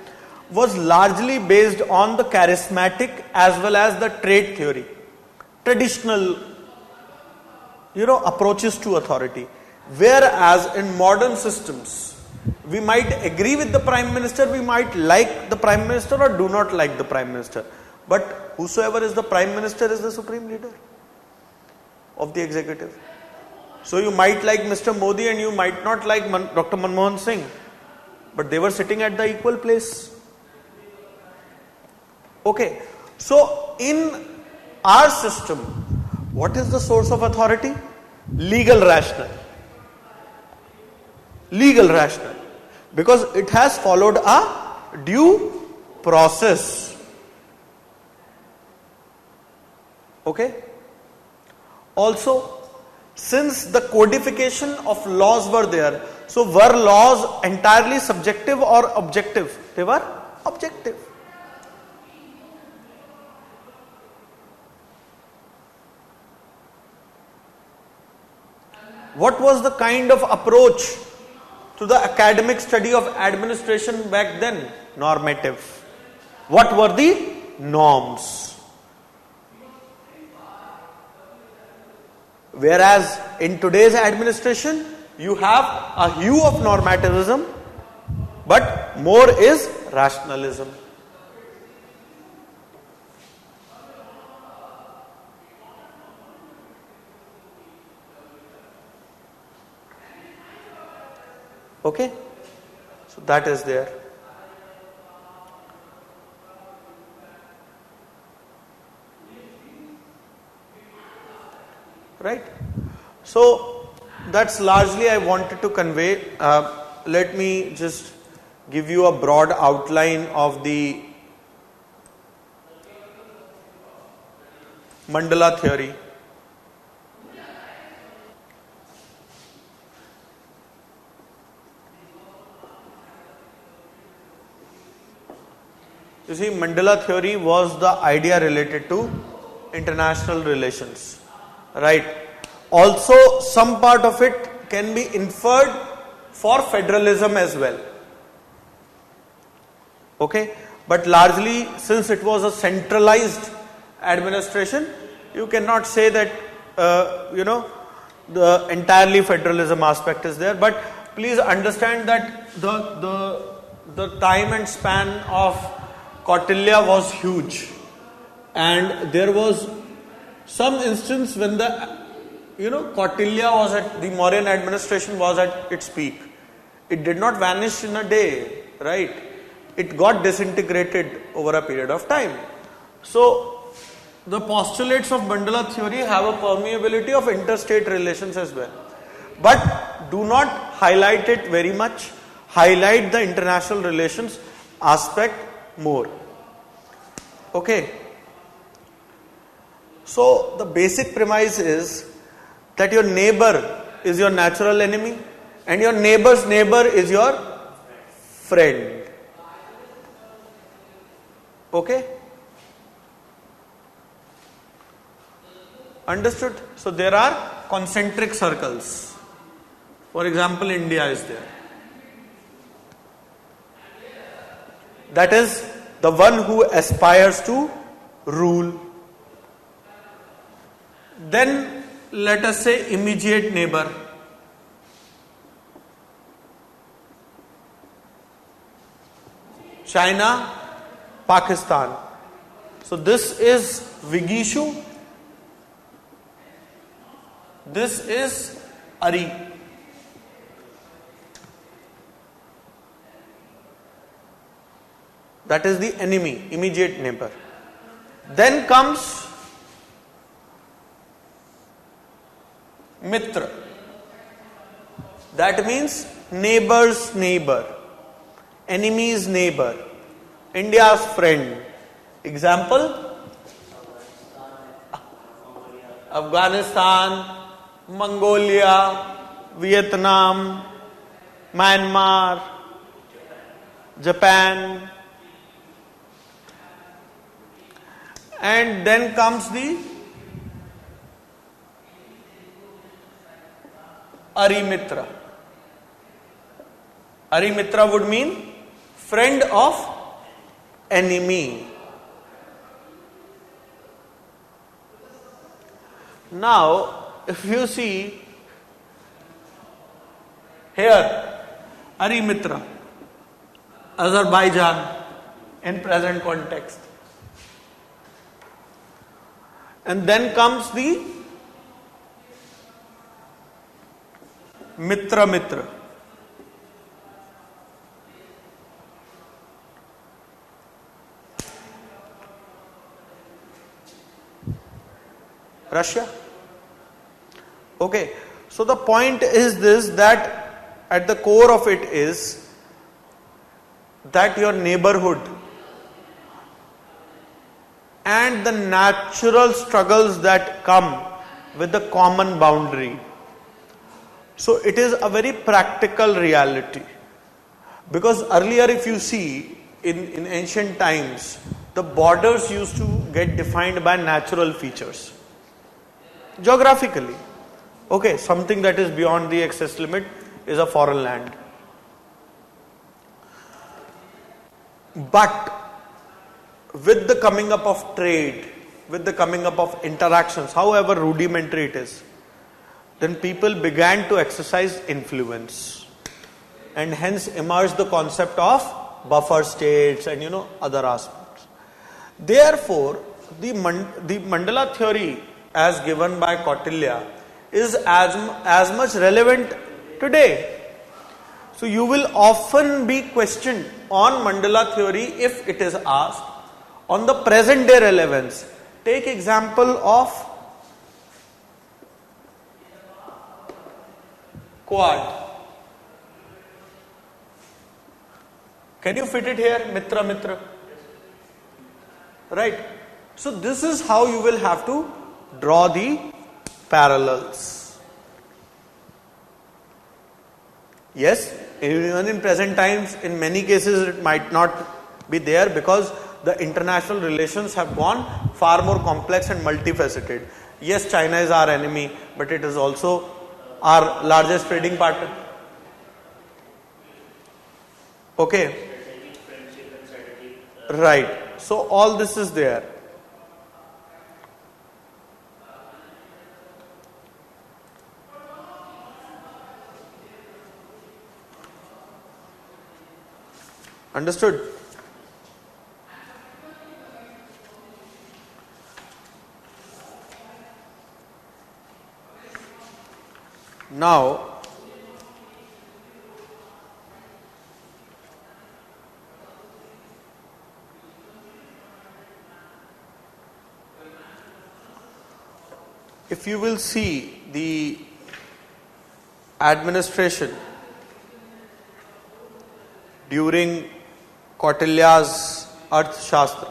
was largely based on the charismatic as well as the trait theory, traditional, approaches to authority. Whereas in modern systems, we might agree with the Prime Minister, we might like the Prime Minister or do not like the Prime Minister. But whosoever is the Prime Minister is the supreme leader of the executive. So you might like Mr. Modi and you might not like Dr. Manmohan Singh, but they were sitting at the equal place. Okay, so in our system, what is the source of authority? Legal rational. Legal rational. Because it has followed a due process. Okay? Also, since the codification of laws were there, so were laws entirely subjective or objective? They were objective. What was the kind of approach to the academic study of administration back then? Normative. What were the norms? Whereas in today's administration, you have a hue of normativism, but more is rationalism. Okay, so that is there. Right? So that's largely I wanted to convey. Let me just give you a broad outline of the mandala theory. You see, mandala theory was the idea related to international relations, right? Also, some part of it can be inferred for federalism as well. Okay, but largely, since it was a centralized administration, you cannot say that the entirely federalism aspect is there. But please understand that the time and span of Kautilya was huge, and there was some instance when the Kautilya was at the Mauryan administration was at its peak. It did not vanish in a day, right? It got disintegrated over a period of time. So the postulates of mandala theory have a permeability of interstate relations as well, but do not highlight it very much. Highlight the international relations aspect more. Okay. So the basic premise is that your neighbor is your natural enemy and your neighbor's neighbor is your friend. Okay? Understood? So there are concentric circles. For example, India is there. That is the one who aspires to rule. Then let us say immediate neighbor. China, Pakistan. So this is Vigishu. This is Ari. That is the enemy, immediate neighbor. Then comes Mitra. That means neighbor's neighbor, enemy's neighbor, India's friend. Example? Afghanistan, Mongolia, Vietnam, Myanmar, Japan. And then comes the Arimitra. Arimitra would mean friend of enemy. Now, if you see here, Arimitra, Azerbaijan in present context. And then comes the Mitra. Russia. Okay, so the point is this, that at the core of it is that your neighborhood and the natural struggles that come with the common boundary. So it is a very practical reality. Because earlier, if you see in ancient times, the borders used to get defined by natural features. Geographically. Okay, something that is beyond the access limit is a foreign land. But with the coming up of trade, with the coming up of interactions, however rudimentary it is, then people began to exercise influence. And hence emerged the concept of buffer states and other aspects. Therefore, the mandala theory as given by Kautilya is as much relevant today. So you will often be questioned on mandala theory if it is asked on the present day relevance. Take example of quad. Can you fit it here? Mitra. Right. So this is how you will have to draw the parallels. Yes, even in present times, in many cases it might not be there because the international relations have gone far more complex and multifaceted. Yes, China is our enemy, but it is also our largest trading partner. Okay. Right. So all this is there. Understood? Now, if you will see the administration during Kautilya's Arthashastra,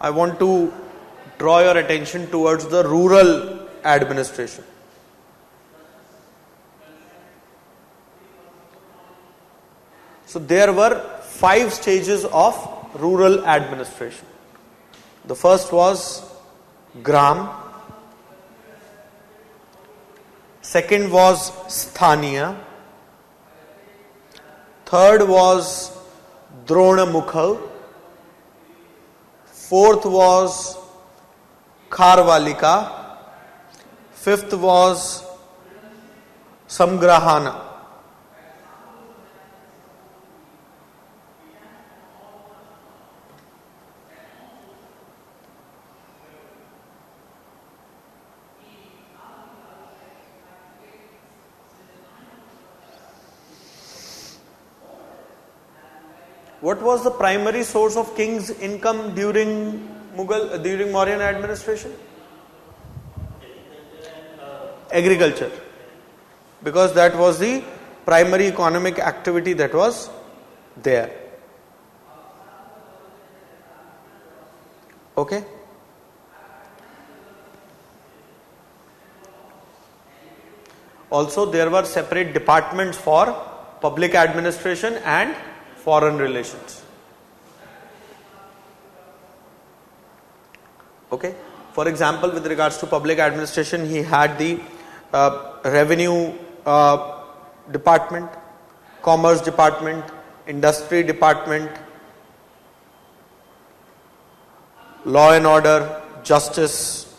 I want to draw your attention towards the rural administration. So there were 5 stages of rural administration. The first was Gram, second was Sthaniya, third was Dronamukha, fourth was Kharvalika, fifth was Samgrahana. What was the primary source of king's income during Mauryan administration? Agriculture. Because that was the primary economic activity that was there. Okay? Also, there were separate departments for public administration and foreign relations. Okay? For example, with regards to public administration, he had the revenue department, commerce department, industry department, law and order, justice.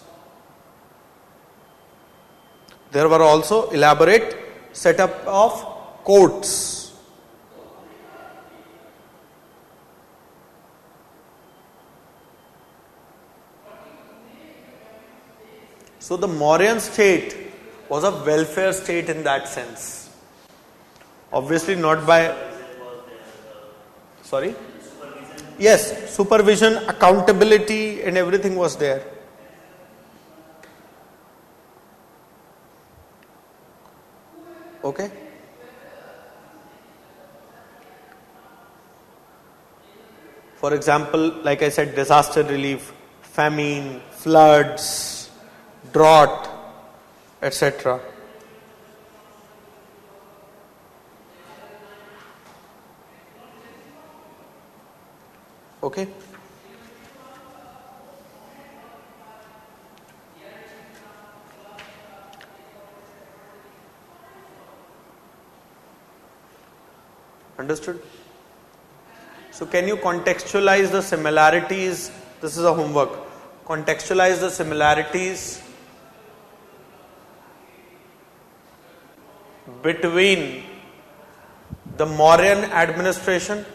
There were also elaborate setup of courts. So the Mauryan state was a welfare state in that sense. Obviously not by... Sorry? Yes, supervision, accountability and everything was there. Okay? For example, like I said, disaster relief, famine, floods, drought, etc. Okay? Understood? So can you contextualize the similarities? This is a homework. Contextualize the similarities between the Mauryan administration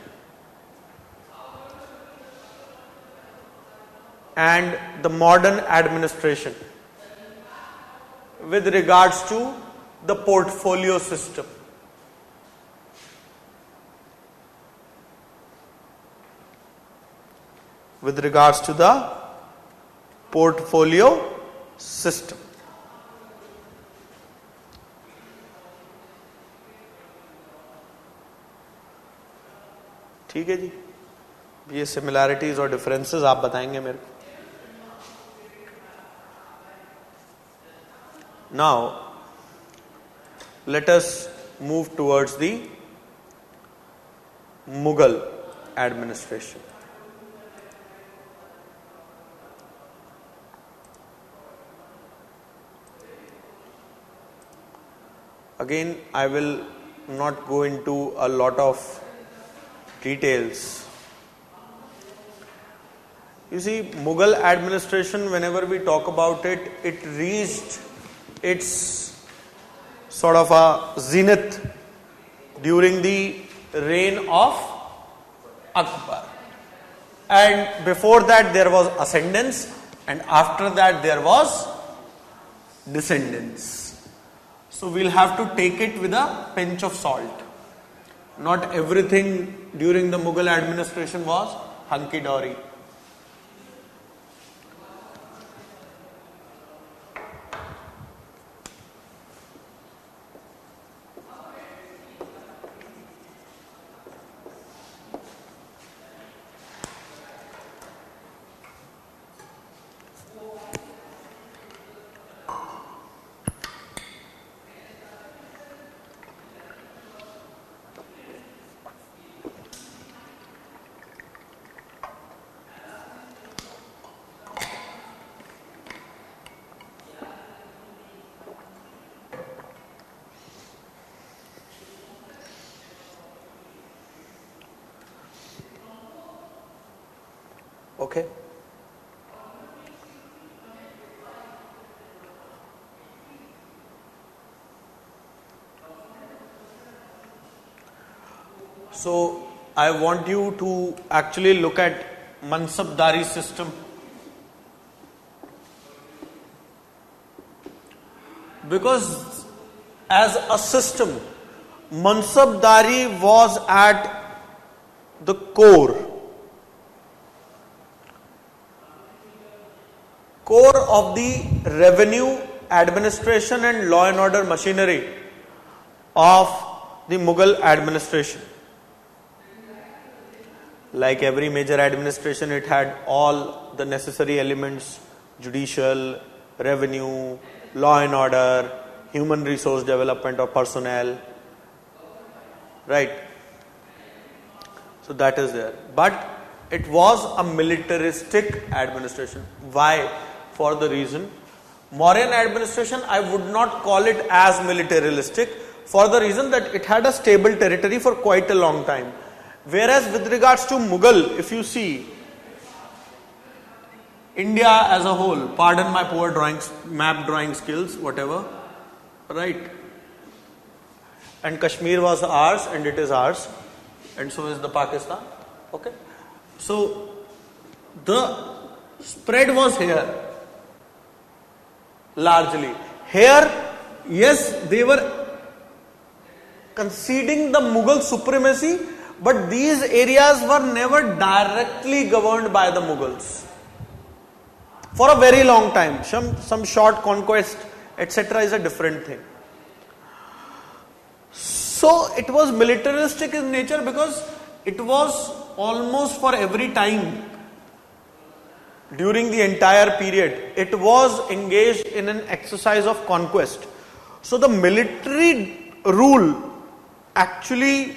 and the modern administration with regards to the portfolio system. With regards to the portfolio system. ठीक है जी, ये similarities और differences आप बताएंगे मेरे को. Now, let us move towards the Mughal administration. Again, I will not go into a lot of details. You see, Mughal administration, whenever we talk about it, it reached its sort of a zenith during the reign of Akbar. And before that there was ascendance, and after that there was descendance. So we'll have to take it with a pinch of salt. Not everything during the Mughal administration was hunky-dory. Okay. So I want you to actually look at Mansabdari system. Because as a system, Mansabdari was at the core of the revenue, administration and law and order machinery of the Mughal administration. Like every major administration, it had all the necessary elements: judicial, revenue, law and order, human resource development of personnel. Right? So that is there. But it was a militaristic administration. Why? For the reason, Mauryan administration, I would not call it as militaristic, for the reason that it had a stable territory for quite a long time. Whereas with regards to Mughal, if you see, India as a whole, pardon my poor drawings, map drawing skills, whatever, right? And Kashmir was ours and it is ours, and so is the Pakistan. Okay? So the spread was here, largely. Here, yes, they were conceding the Mughal supremacy, but these areas were never directly governed by the Mughals. For a very long time. Some short conquest, etc. is a different thing. So it was militaristic in nature because it was almost for every time during the entire period, it was engaged in an exercise of conquest. So the military rule actually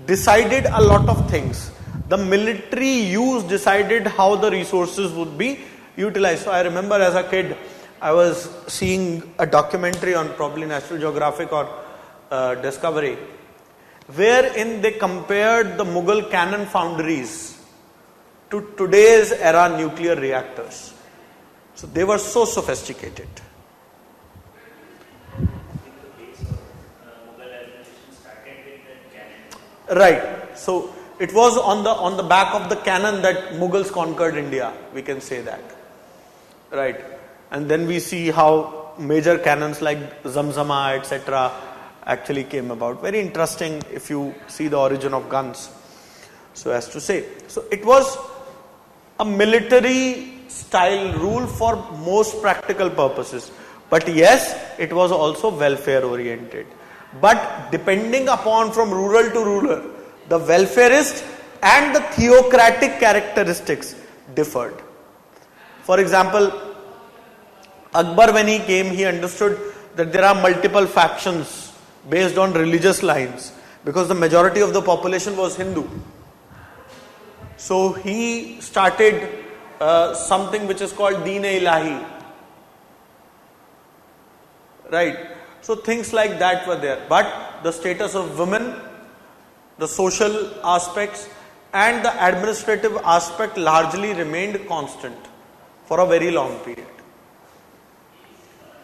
decided a lot of things. The military use decided how the resources would be utilized. So I remember as a kid, I was seeing a documentary on probably National Geographic or Discovery, wherein they compared the Mughal cannon foundries to today's era nuclear reactors. So they were so sophisticated. Right. So it was on the back of the cannon that Mughals conquered India. We can say that. Right. And then we see how major cannons like Zamzama, etc. actually came about. Very interesting if you see the origin of guns. So as to say. So it was a military style rule for most practical purposes. But yes, it was also welfare oriented. But depending upon from rural to rural, the welfarist and the theocratic characteristics differed. For example, Akbar, when he came, he understood that there are multiple factions based on religious lines because the majority of the population was Hindu. So he started something which is called Deen-e-Ilahi. Right. So things like that were there. But the status of women, the social aspects and the administrative aspect largely remained constant for a very long period.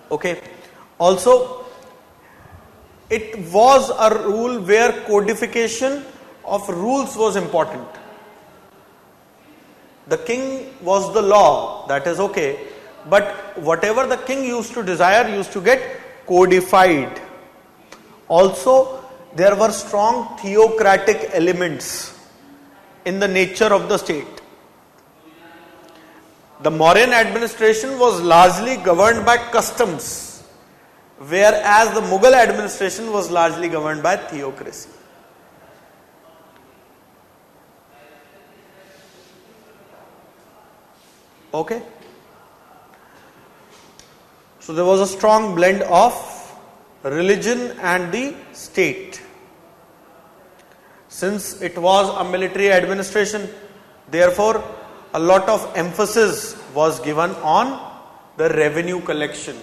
Okay. Also, it was a rule where codification of rules was important. The king was the law, that is okay. But whatever the king used to desire used to get codified. Also, there were strong theocratic elements in the nature of the state. The Mauryan administration was largely governed by customs, whereas the Mughal administration was largely governed by theocracy. Okay? So there was a strong blend of religion and the state. Since it was a military administration, therefore a lot of emphasis was given on the revenue collection.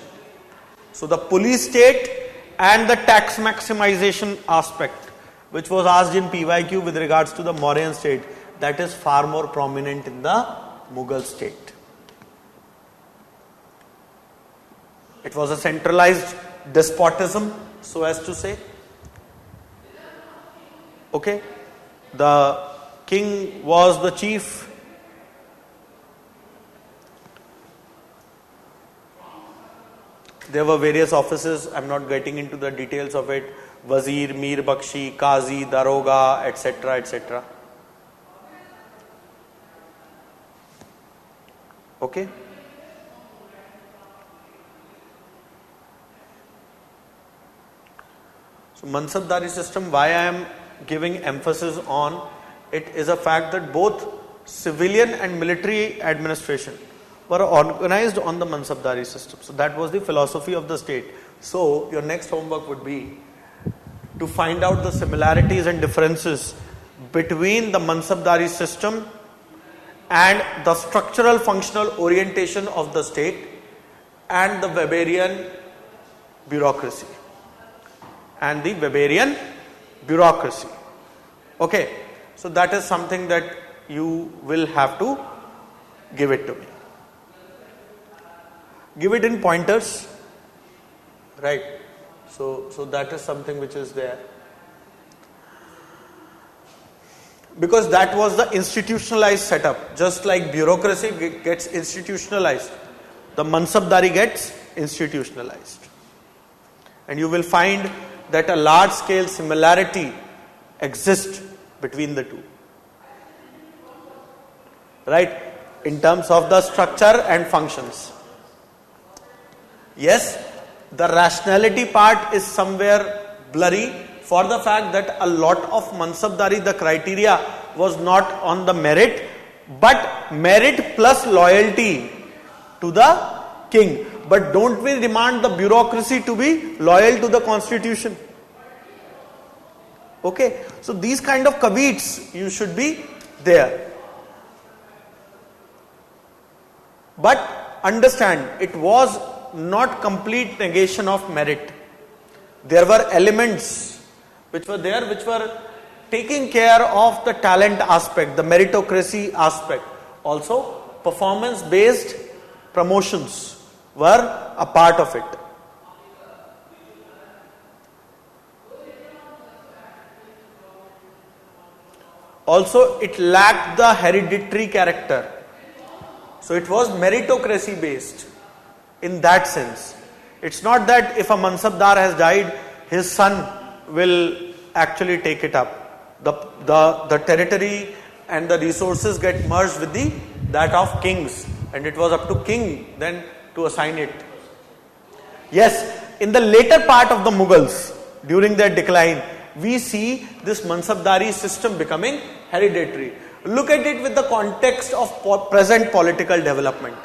So the police state and the tax maximization aspect, which was asked in PYQ with regards to the Mauryan state, that is far more prominent in the Mughal state. It was a centralized despotism, so as to say. Okay, the king was the chief. There were various offices, I am not getting into the details of it. Wazir, Mir Bakshi, Qazi, Daroga, etc., etc. Okay. So Mansabdari system, why I am giving emphasis on it is a fact that both civilian and military administration were organized on the Mansabdari system. So that was the philosophy of the state. So your next homework would be to find out the similarities and differences between the Mansabdari system and the structural functional orientation of the state and the Weberian bureaucracy. Okay, so that is something that you will have to give it to me. Give it in pointers, right? So that is something which is there. Because that was the institutionalized setup. Just like bureaucracy gets institutionalized, the Mansabdari gets institutionalized. And you will find that a large scale similarity exists between the two. Right? In terms of the structure and functions. Yes, the rationality part is somewhere blurry for the fact that a lot of Mansabdari, the criteria was not on the merit, but merit plus loyalty to the king. But don't we demand the bureaucracy to be loyal to the constitution? Okay, so these kind of caveats you should be there. But understand, it was not complete negation of merit. There were elements which were there, which were taking care of the talent aspect, the meritocracy aspect. Also, performance based promotions were a part of it. Also, it lacked the hereditary character. So it was meritocracy based in that sense. It's not that if a Mansabdar has died, his son will actually take it up. The territory and the resources get merged with that of kings, and it was up to king then to assign it. Yes, in the later part of the Mughals, during their decline, we see this Mansabdari system becoming hereditary. Look at it with the context of present political development.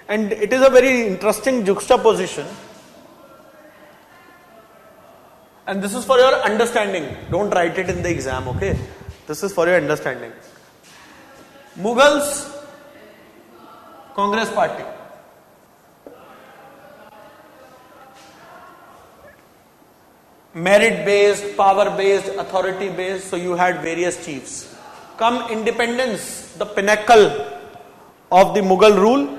And it is a very interesting juxtaposition. And this is for your understanding. Don't write it in the exam, okay? This is for your understanding. Mughals, Congress Party. Merit based, power based, authority based, so you had various chiefs. Come independence, the pinnacle of the Mughal rule,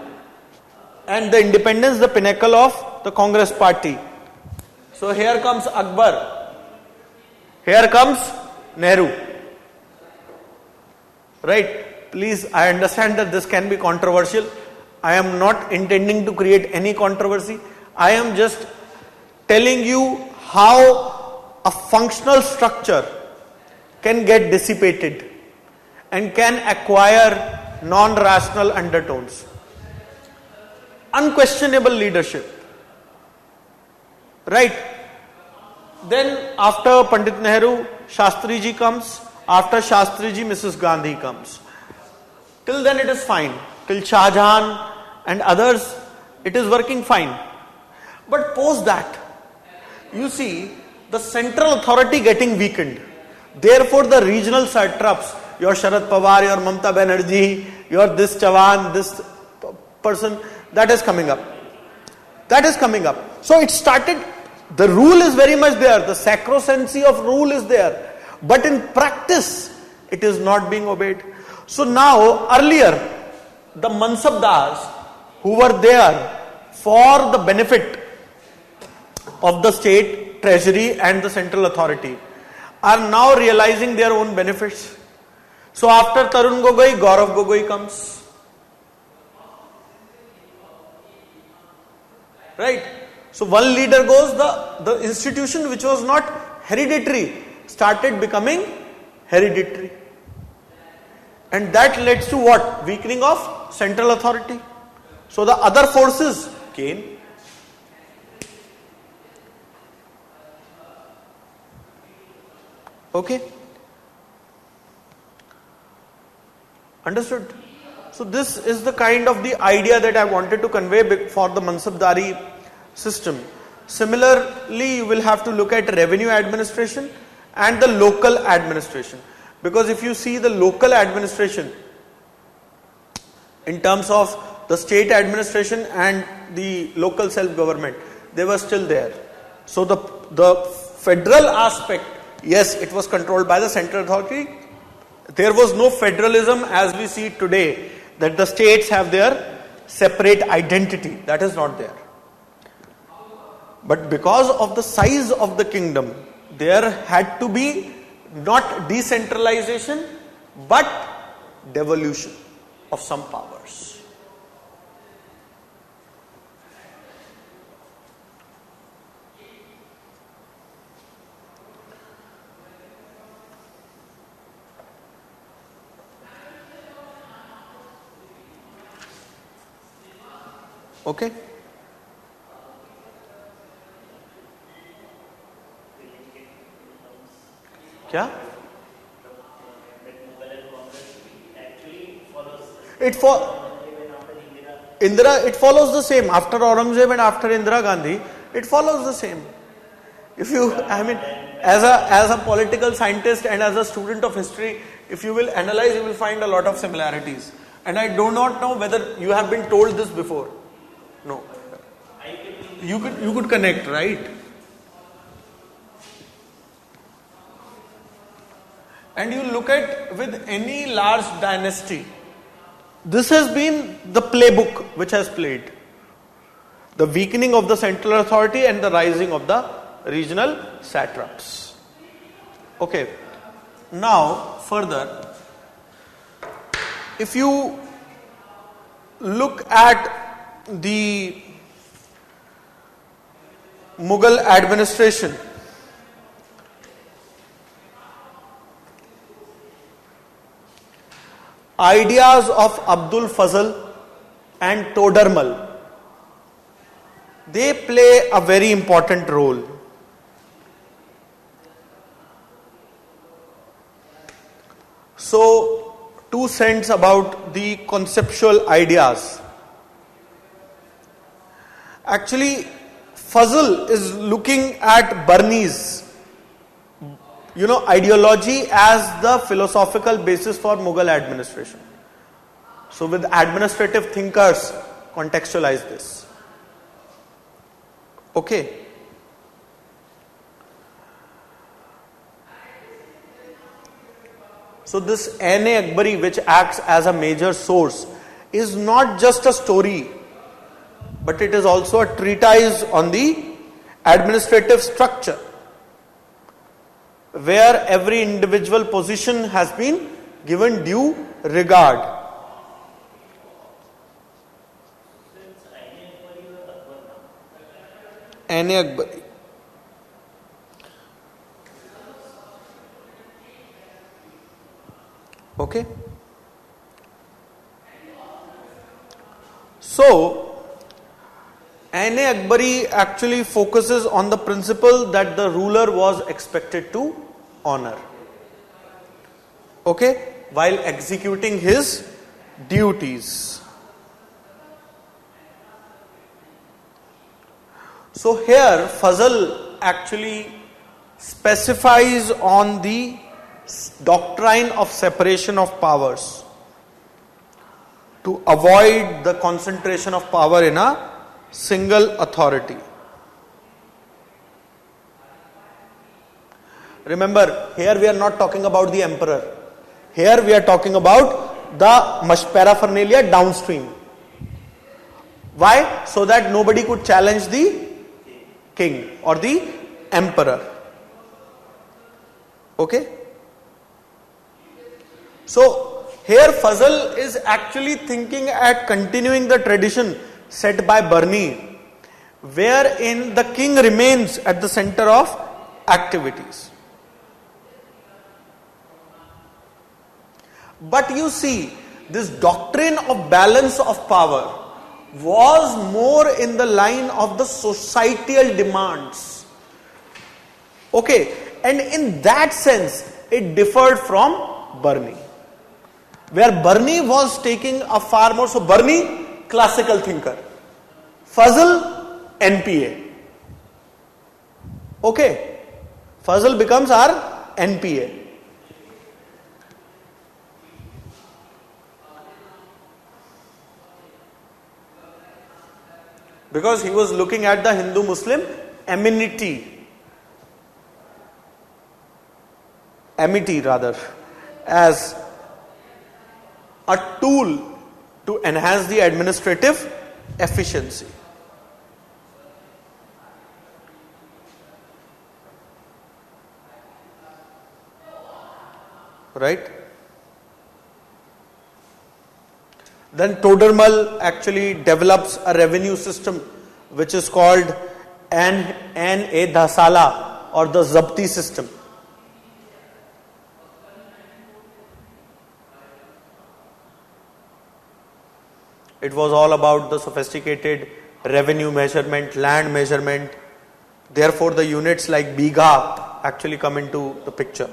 and the independence, the pinnacle of the Congress Party. So here comes Akbar, here comes Nehru. Right? Please, I understand that this can be controversial. I am not intending to create any controversy. I am just telling you how a functional structure can get dissipated and can acquire non-rational undertones. Unquestionable leadership. Right? Then after Pandit Nehru, Shastriji comes. After Shastriji, Mrs. Gandhi comes. Till then it is fine. Till Shah Jahan and others, it is working fine. But post that, you see the central authority getting weakened. Therefore the regional satraps, your Sharad Pawar, your Mamata Banerjee, your this Chavan, this person, that is coming up. That is coming up. So it started, the rule is very much there, the sacrosancy of rule is there. But in practice, it is not being obeyed. So now, earlier, the Mansabdars who were there for the benefit of the state, treasury and the central authority are now realizing their own benefits. So after Tarun Gogoi, Gaurav Gogoi comes. Right? So one leader goes, the institution which was not hereditary started becoming hereditary. And that leads to what? Weakening of central authority. So the other forces came. Okay? Understood? So this is the kind of the idea that I wanted to convey for the Mansabdari system. Similarly, you will have to look at revenue administration and the local administration. Because if you see the local administration in terms of the state administration and the local self-government, they were still there. So the federal aspect, yes, it was controlled by the central authority. There was no federalism as we see today, that the states have their separate identity. That is not there. But because of the size of the kingdom, there had to be not decentralization, but devolution of some powers. Okay? क्या? It follows the same. After Aurangzeb and after Indira Gandhi, it follows the same. If you, I mean, as a political scientist and as a student of history, if you will analyze, you will find a lot of similarities. And I do not know whether you have been told this before. No. You could connect, right? And you look at with any large dynasty, this has been the playbook which has played. The weakening of the central authority and the rising of the regional satraps. Okay. Now, further, if you look at the Mughal administration, ideas of Abdul Fazl and Todermal, they play a very important role. So, 2 cents about the conceptual ideas. Actually, Fazl is looking at Barney's, ideology as the philosophical basis for Mughal administration. So with administrative thinkers, contextualize this. Okay. So this N.A. Akbari, which acts as a major source, is not just a story, but it is also a treatise on the administrative structure, where every individual position has been given due regard. N.A. Akbari. Okay. So, N.A. Akbari actually focuses on the principle that the ruler was expected to honor, okay, while executing his duties. So here Fazl actually specifies on the doctrine of separation of powers to avoid the concentration of power in a single authority. Remember, here we are not talking about the emperor. Here we are talking about the paraphernalia downstream. Why? So that nobody could challenge the king or the emperor. Okay? So here Fazal is actually thinking at continuing the tradition set by Burney, wherein the king remains at the center of activities. But you see, this doctrine of balance of power was more in the line of the societal demands. Okay, and in that sense, it differed from Burney. Where Burney was taking a far more, so Burney, classical thinker. Fazal, NPA. Okay, Fazal becomes our NPA. Because he was looking at the Hindu-Muslim amity as a tool to enhance the administrative efficiency. Right? Then Todermal actually develops a revenue system which is called N-A-Dhasala or the Zabti system. It was all about the sophisticated revenue measurement, land measurement. Therefore, the units like Bigha actually come into the picture.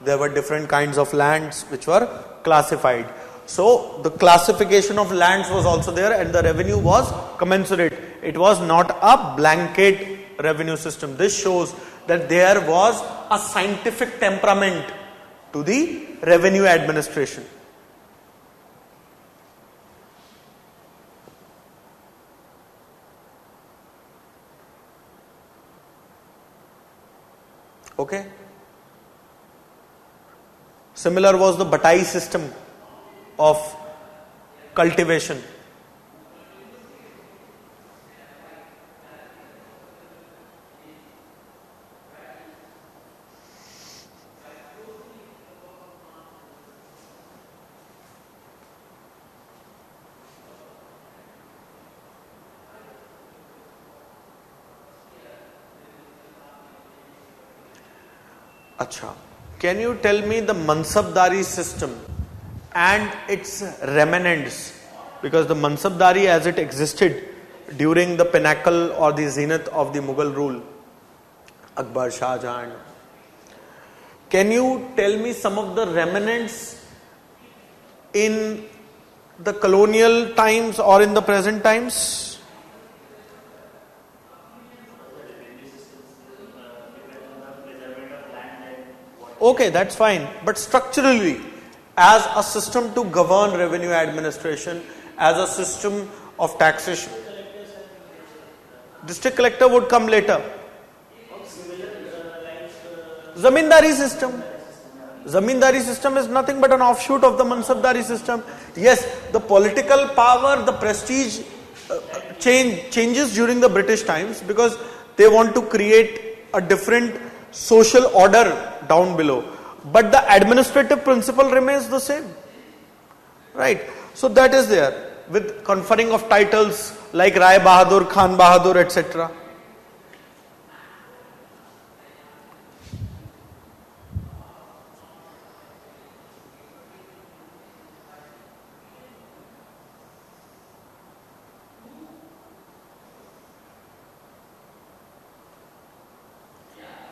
There were different kinds of lands which were classified. So, the classification of lands was also there and the revenue was commensurate. It was not a blanket revenue system. This shows that there was a scientific temperament to the revenue administration. Okay. Similar was the Batai system of cultivation. Acha. Can you tell me the Mansabdari system and its remnants? Because the Mansabdari as it existed during the pinnacle or the zenith of the Mughal rule, Akbar, Shah Jahan. Can you tell me some of the remnants in the colonial times or in the present times? Okay, that's fine. But structurally, as a system to govern revenue administration, as a system of taxation, district collector would come later. Zamindari system. Zamindari system is nothing but an offshoot of the Mansabdari system. Yes, the political power, the prestige changes during the British times because they want to create a different social order down below. But the administrative principle remains the same. Right? So that is there with conferring of titles like Rai Bahadur, Khan Bahadur, etc.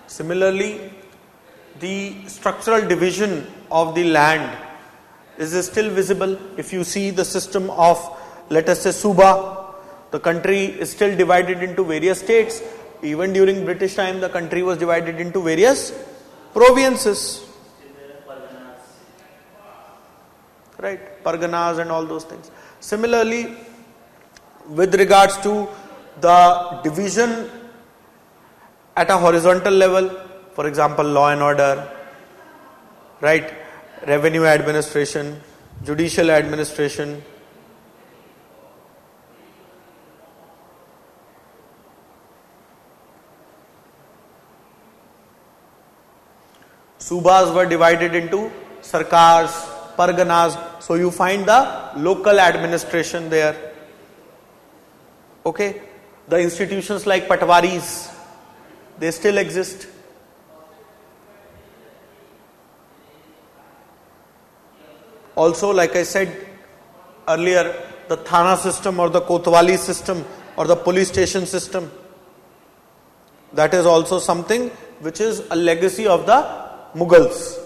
Similarly, the structural division of the land is still visible. If you see the system of, let us say, Suba, the country is still divided into various states. Even during British time, the country was divided into various provinces. Right? Parganas and all those things. Similarly, with regards to the division at a horizontal level, for example, law and order, right? Revenue administration, judicial administration. Subas were divided into sarkars, parganas, so you find the local administration there. Okay, the institutions like patwaris, they still exist. Also, like I said earlier, the thana system or the kotwali system or the police station system, that is also something which is a legacy of the Mughals,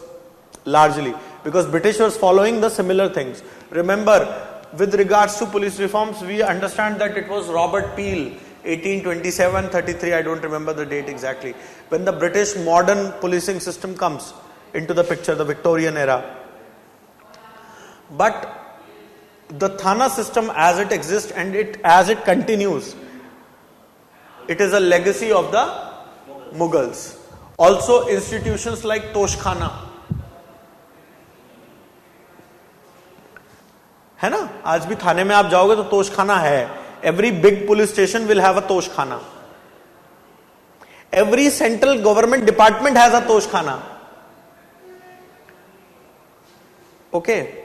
largely, because British was following the similar things. Remember, with regards to police reforms, we understand that it was Robert Peel, 1827-33, I don't remember the date exactly, when the British modern policing system comes into the picture, the Victorian era. But the Thana system as it exists and as it continues, it is a legacy of the Mughals. Also institutions like Toshkhana, है ना, आज भी थाने में आप जाओगे तो तोशखाना है. Every big police station will have a toshkhana. Every central government department has a toshkhana. Okay.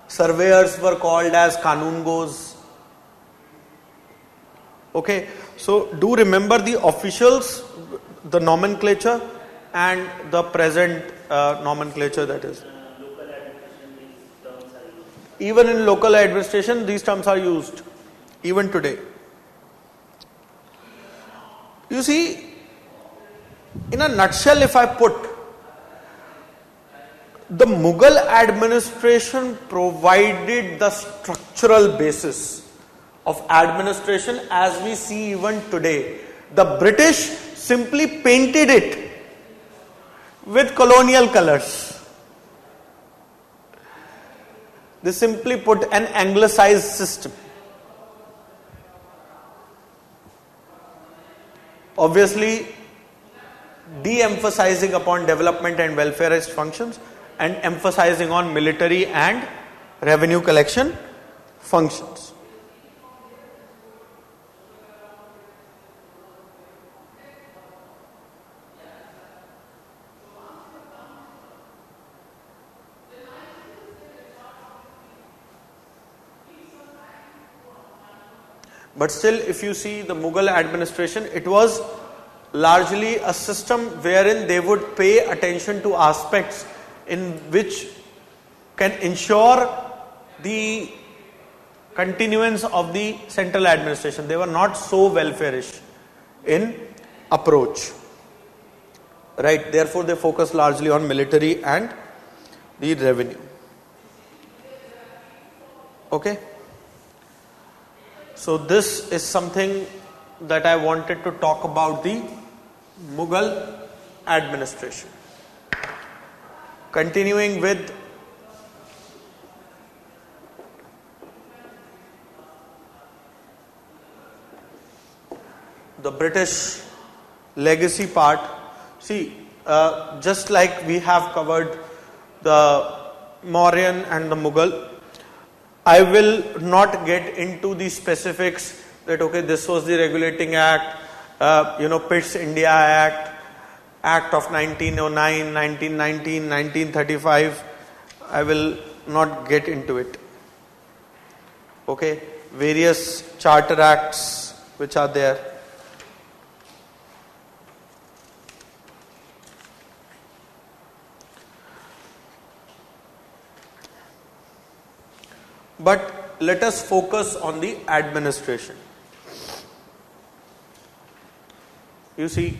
Surveyors were called as Kanungos. Okay, so do remember the officials, the nomenclature, and the present nomenclature, that is. Local administration, these terms are used. Even in local administration, these terms are used, even today. You see, in a nutshell, if I put, the Mughal administration provided the structural basis of administration as we see even today. The British simply painted it with colonial colors. They simply put an anglicized system. Obviously, de-emphasizing upon development and welfareist functions and emphasizing on military and revenue collection functions. But still, if you see the Mughal administration, it was largely a system wherein they would pay attention to aspects in which can ensure the continuance of the central administration. They were not so welfareish in approach, right? Therefore, they focus largely on military and the revenue. Okay. So this is something that I wanted to talk about, the Mughal administration. Continuing with the British legacy part. See, just like we have covered the Mauryan and the Mughal, I will not get into the specifics that okay, this was the regulating act, Pitt's India Act, Act of 1909, 1919, 1935. I will not get into it. Okay, various charter acts which are there. But let us focus on the administration. You see,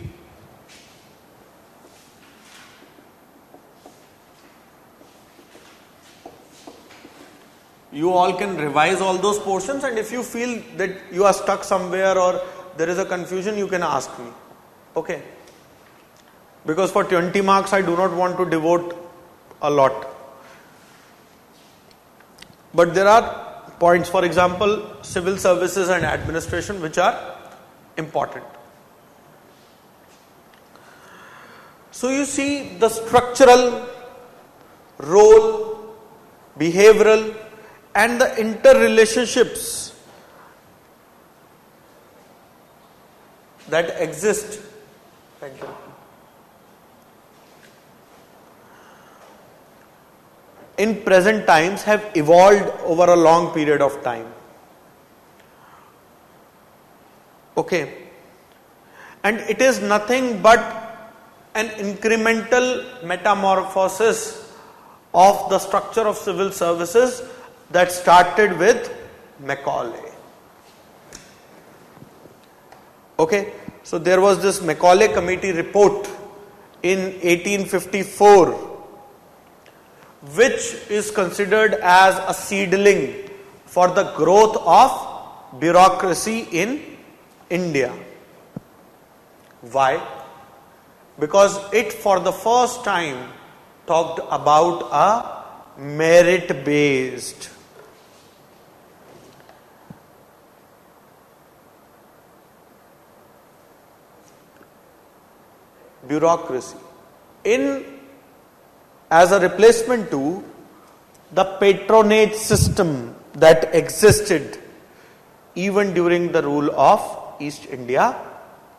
you all can revise all those portions, and if you feel that you are stuck somewhere or there is a confusion, you can ask me. Okay? Because for 20 marks, I do not want to devote a lot. But there are points, for example, civil services and administration, which are important. So you see the structural, role, behavioral and the interrelationships that exist. Thank you. In present times have evolved over a long period of time. Okay. And it is nothing but an incremental metamorphosis of the structure of civil services that started with Macaulay. Okay. So there was this Macaulay Committee report in 1854, which is considered as a seedling for the growth of bureaucracy in India. Why? Because it for the first time talked about a merit-based bureaucracy as a replacement to the patronage system that existed even during the rule of East India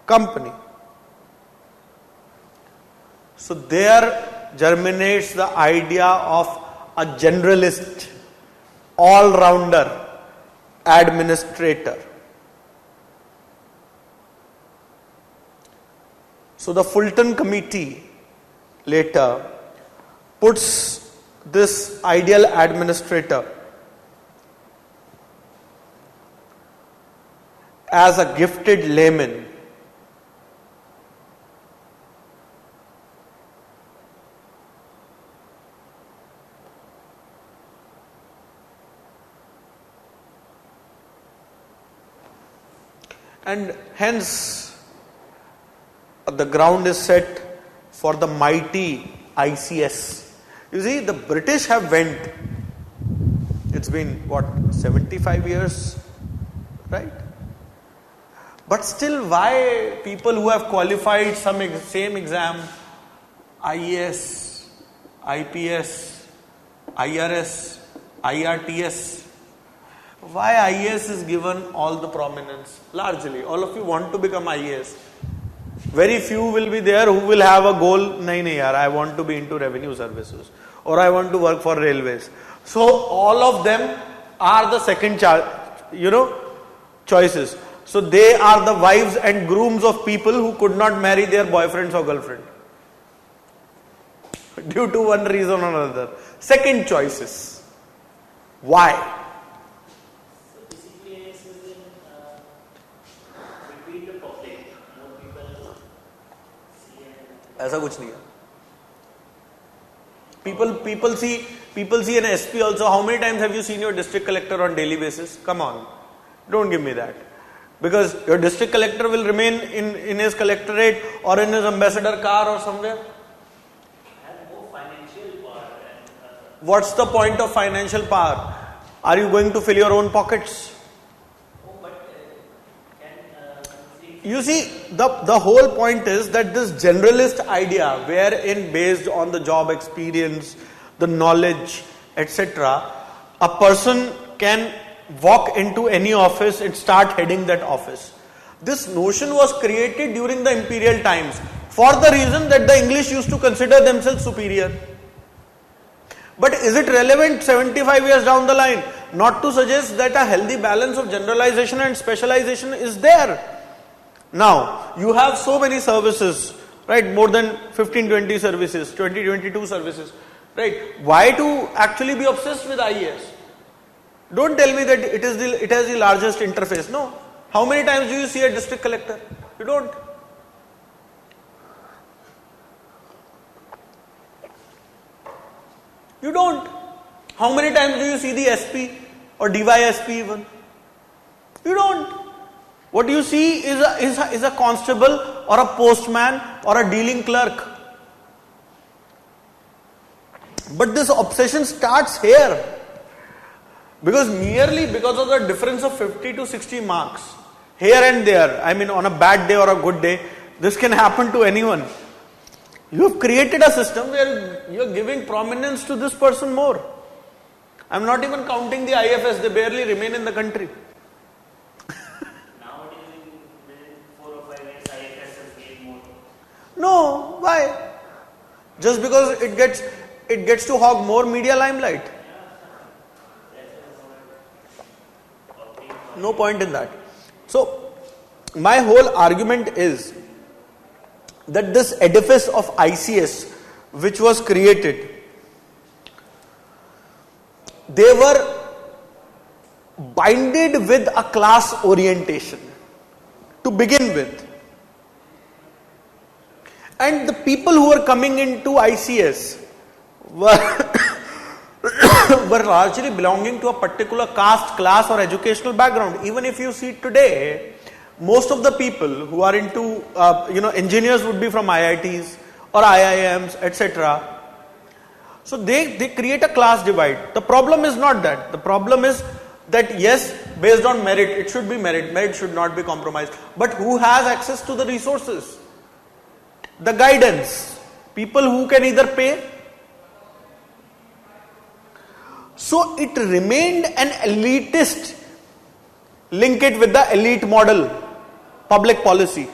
Company. So there germinates the idea of a generalist, all-rounder administrator. So the Fulton Committee later puts this ideal administrator as a gifted layman. And hence the ground is set for the mighty ICS. You see, the British have went, it's been what, 75 years, right? But still, why people who have qualified same exam, IAS, IPS, IRS, IRTS, why IAS is given all the prominence? Largely, all of you want to become IAS. Very few will be there who will have a goal, nahi yaar, I want to be into revenue services or I want to work for railways. So all of them are the second choices. So they are the wives and grooms of people who could not marry their boyfriends or girlfriend due to one reason or another. Second choices. Why? ऐसा कुछ नहीं है. People see an SP also. How many times have you seen your district collector on daily basis? Come on, don't give me that, because your district collector will remain in his collectorate or in his ambassador car or somewhere. Have more financial power. What's the point of financial power? Are you going to fill your own pockets? You see, the whole point is that this generalist idea, wherein based on the job experience, the knowledge, etc., a person can walk into any office and start heading that office. This notion was created during the imperial times for the reason that the English used to consider themselves superior. But is it relevant 75 years down the line? Not to suggest that a healthy balance of generalization and specialization is there. Now, you have so many services, right? More than 15-20 services, 20-22 services, right? Why to actually be obsessed with IAS? Don't tell me that it has the largest interface. No. How many times do you see a district collector? You don't. You don't. How many times do you see the SP or DYSP even? You don't. What you see is a constable or a postman or a dealing clerk. But this obsession starts here. Because merely because of the difference of 50 to 60 marks, here and there, I mean on a bad day or a good day, this can happen to anyone. You have created a system where you are giving prominence to this person more. I am not even counting the IFS, they barely remain in the country. Nowadays, within 4 or 5 years, IFS has gained more. No, why? Just because it gets to hog more media limelight. No point in that. So, my whole argument is that this edifice of ICS which was created, they were binded with a class orientation to begin with. And the people who were coming into ICS were were largely belonging to a particular caste, class or educational background. Even if you see today, most of the people who are into, engineers would be from IITs or IIMs, etc. So they create a class divide. The problem is not that. The problem is that yes, based on merit, it should be merit should not be compromised. But who has access to the resources? The guidance. People who can either pay. So it remained an elitist, link it with the elite model, public policy.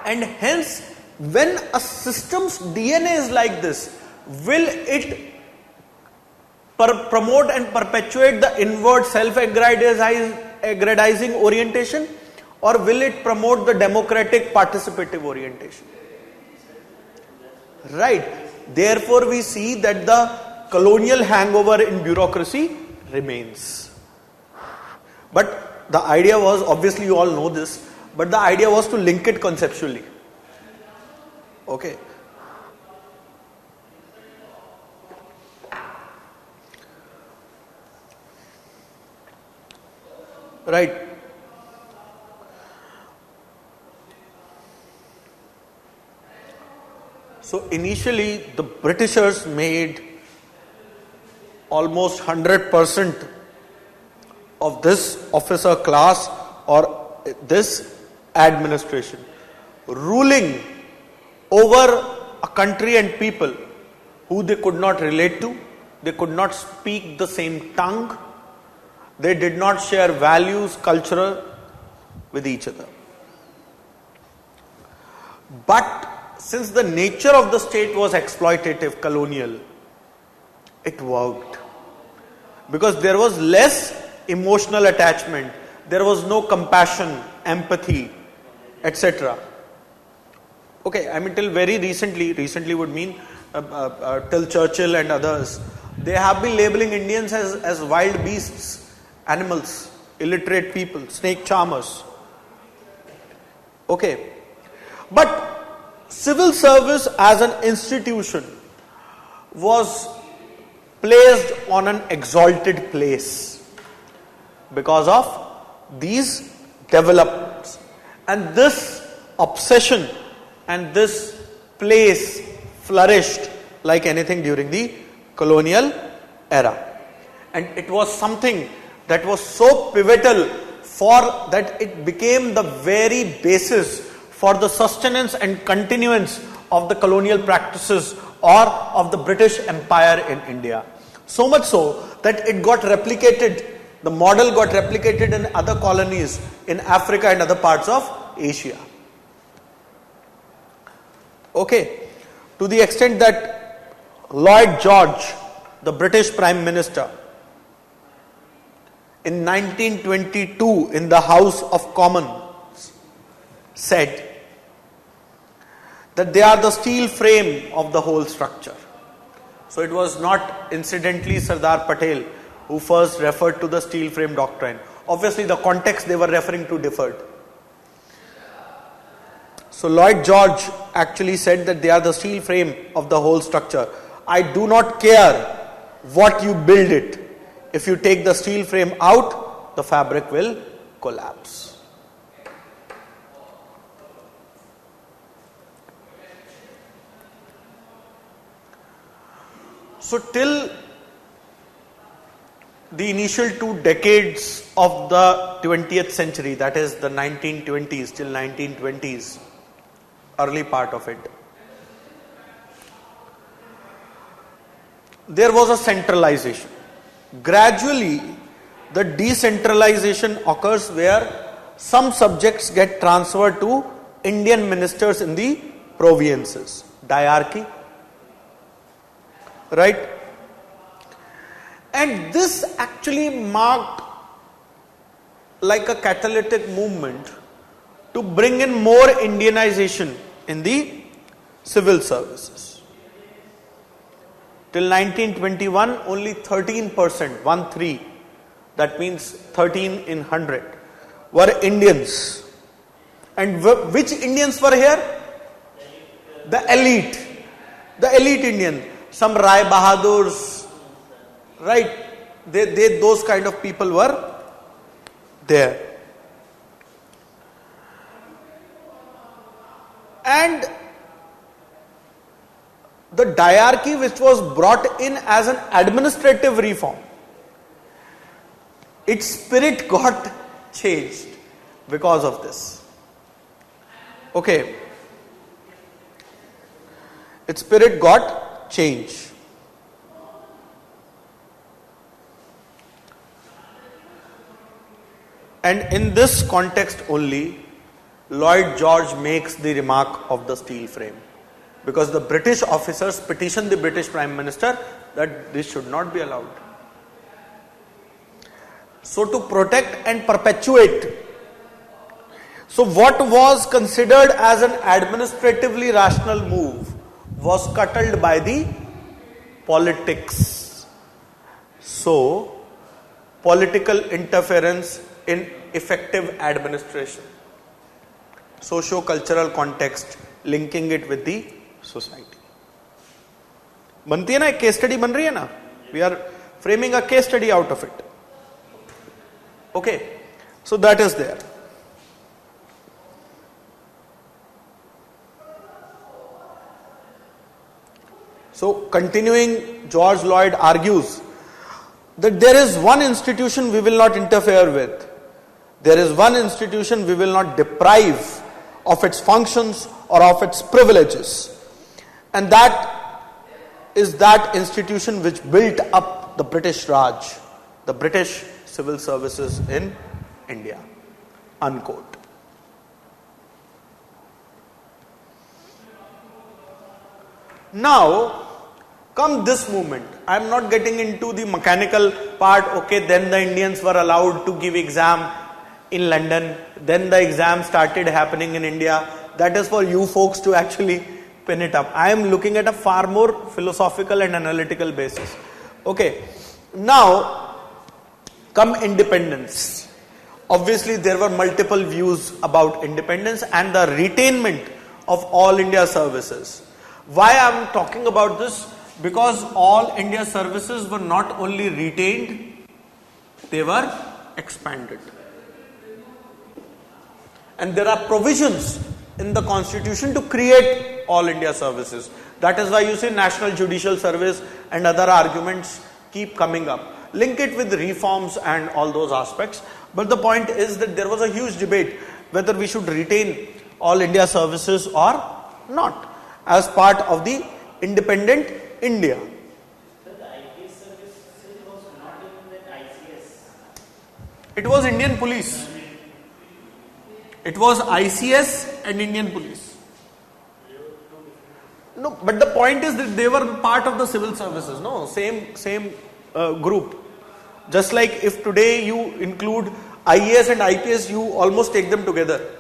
And hence, when a system's DNA is like this, will it promote and perpetuate the inward self-aggrandizing orientation, or will it promote the democratic participative orientation? Right. Therefore, we see that the colonial hangover in bureaucracy remains. But the idea was, obviously you all know this, but the idea was to link it conceptually. Okay. Right. So initially the Britishers made almost 100% of this officer class or this administration ruling over a country and people who they could not relate to, they could not speak the same tongue, they did not share values, cultural with each other. But since the nature of the state was exploitative, colonial, it worked. Because there was less emotional attachment, there was no compassion, empathy, etc. Okay, I mean till very recently would mean till Churchill and others, they have been labeling Indians as wild beasts, animals, illiterate people, snake charmers. Okay, but civil service as an institution was placed on an exalted place because of these developments. And this obsession and this place flourished like anything during the colonial era. And it was something that was so pivotal for that it became the very basis for the sustenance and continuance of the colonial practices or of the British Empire in India. So much so that it got replicated, the model got replicated in other colonies in Africa and other parts of Asia. Okay, to the extent that Lloyd George, the British Prime Minister, in 1922 in the House of Commons said that they are the steel frame of the whole structure. So it was not incidentally Sardar Patel who first referred to the steel frame doctrine. Obviously the context they were referring to differed. So Lloyd George actually said that they are the steel frame of the whole structure. I do not care what you build it. If you take the steel frame out, the fabric will collapse. So till the initial 2 decades of the 20th century, that is the 1920s till 1920s, early part of it, there was a centralization. Gradually, the decentralization occurs where some subjects get transferred to Indian ministers in the provinces. Diarchy. Right? And this actually marked like a catalytic movement to bring in more Indianization in the civil services. Till 1921, only 13%, that means 13 in 100, were Indians. And which Indians were here? The elite. The elite Indian. Some Rai Bahadurs, right? Those kind of people were there. And the diarchy which was brought in as an administrative reform, its spirit got changed because of this. Okay. Its spirit got changed. And in this context only, Lloyd George makes the remark of the steel frame. Because the British officers petitioned the British Prime Minister that this should not be allowed. So to protect and perpetuate, so what was considered as an administratively rational move was scuttled by the politics. So, political interference in effective administration, socio-cultural context, linking it with the society. बनती है ना, एक case study बन रही है ना, we are framing a case study out of it. Okay, so that is there. So continuing, George Lloyd argues that there is one institution we will not interfere with. There is one institution we will not deprive of its functions or of its privileges. And that is that institution which built up the British Raj, the British civil services in India. Unquote. Now, come this movement. I am not getting into the mechanical part. Okay, then the Indians were allowed to give exam in London. Then the exam started happening in India. That is for you folks to actually pin it up. I am looking at a far more philosophical and analytical basis. Okay, now come independence. Obviously, there were multiple views about independence and the retainment of all India services. Why I am talking about this? Because all India services were not only retained, they were expanded. And there are provisions in the constitution to create all India services. That is why you see National Judicial Service and other arguments keep coming up. Link it with reforms and all those aspects. But the point is that there was a huge debate whether we should retain all India services or not as part of the independent India. But the IPS service was not in the ICS. It was Indian Police. It was ICS and Indian Police. No, but the point is that they were part of the civil services. No, same group. Just like if today you include IAS and IPS, you almost take them together.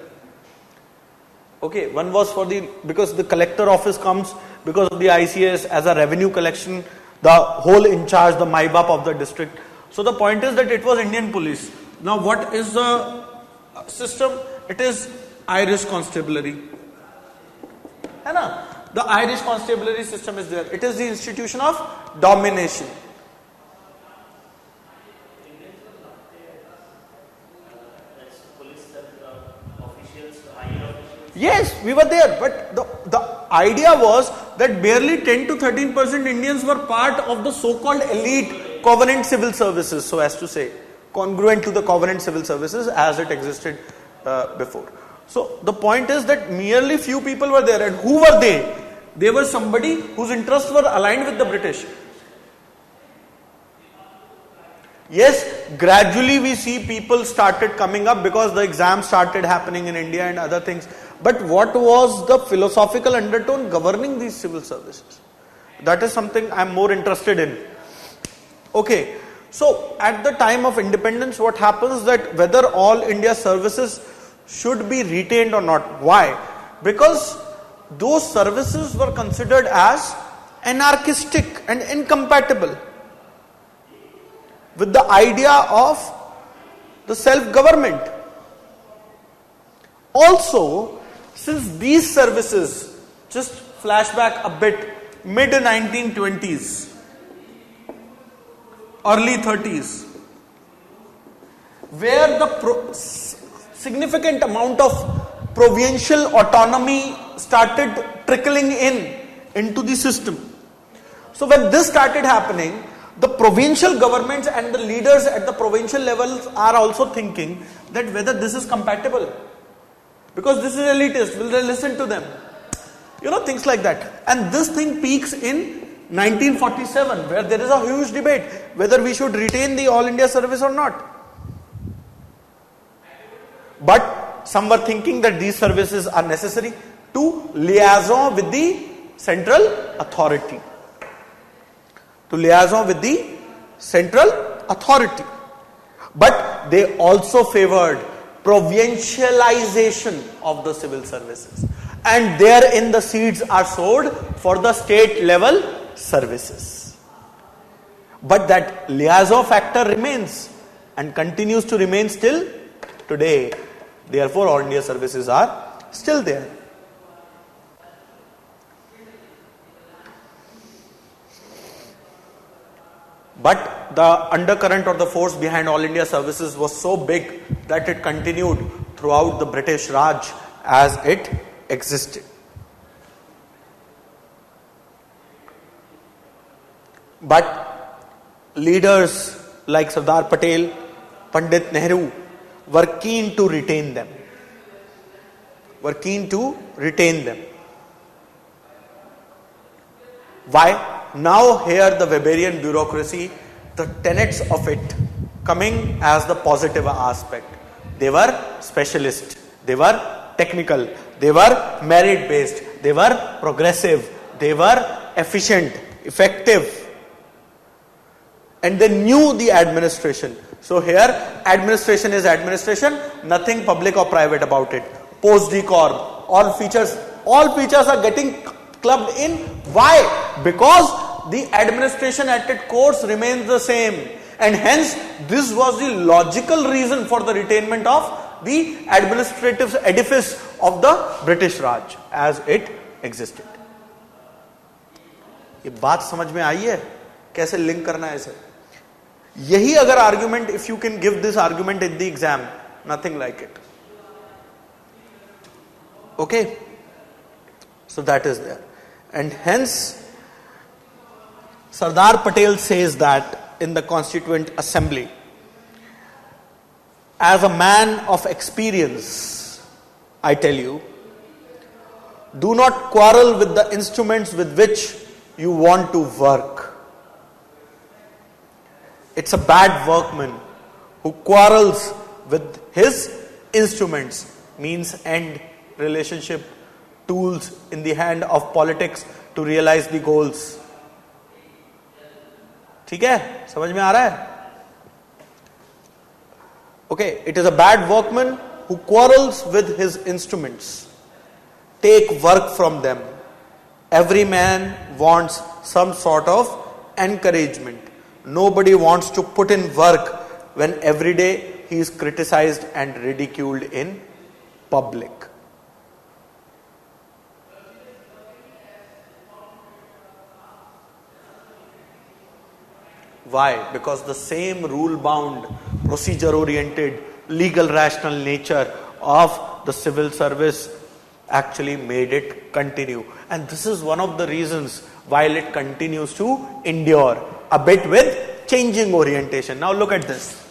Okay, one was for because the collector office comes because of the ICS as a revenue collection, the whole in charge, the MIBAP of the district. So the point is that it was Indian Police. Now what is the system? It is Irish Constabulary. The Irish Constabulary system is there. It is the institution of domination. Yes, we were there, but the idea was that barely 10 to 13% Indians were part of the so-called elite covenant civil services, so as to say, congruent to the covenant civil services as it existed before. So the point is that merely few people were there, and who were they? They were somebody whose interests were aligned with the British. Yes, gradually we see people started coming up because the exams started happening in India and other things. But what was the philosophical undertone governing these civil services? That is something I am more interested in. Okay, so at the time of independence, what happens that whether all India services should be retained or not. Why? Because those services were considered as anarchistic and incompatible with the idea of the self-government. Also, since these services, just flashback a bit, mid 1920s, early 30s, where the significant amount of provincial autonomy started trickling into the system. So when this started happening, the provincial governments and the leaders at the provincial levels are also thinking that whether this is compatible. Because this is elitist, will they listen to them? You know, things like that. And this thing peaks in 1947, where there is a huge debate whether we should retain the All India service or not. But some were thinking that these services are necessary to liaison with the central authority. To liaison with the central authority. But they also favored provincialization of the civil services. And therein the seeds are sowed for the state level services. But that liaison factor remains and continues to remain still today. Therefore, all India services are still there. But the undercurrent or the force behind All India services was so big that it continued throughout the British Raj as it existed. But leaders like Sardar Patel, Pandit Nehru were keen to retain them. Why? Now here the Weberian bureaucracy, the tenets of it coming as the positive aspect. They were specialist, they were technical, they were merit based, they were progressive, they were efficient, effective. And they knew the administration. So here administration is administration, nothing public or private about it. Post decorp, all features are getting clubbed in. Why? Because the administration at its course remains the same, and hence this was the logical reason for the retainment of the administrative edifice of the British Raj as it existed. ये बात समझ में आई है? कैसे link करना है इसे? यही अगर argument, if you can give this argument in the exam, nothing like it. Okay? So that is there. And hence, Sardar Patel says that in the Constituent Assembly, as a man of experience, I tell you, do not quarrel with the instruments with which you want to work. It's a bad workman who quarrels with his instruments, means end, relationship, tools in the hand of politics to realize the goals. ठीक है? समझ में आ रहा है? Okay, it is a bad workman who quarrels with his instruments. Take work from them. Every man wants some sort of encouragement. Nobody wants to put in work when every day he is criticized and ridiculed in public. Why? Because the same rule-bound, procedure-oriented, legal rational nature of the civil service actually made it continue. And this is one of the reasons why it continues to endure, a bit with changing orientation. Now look at this.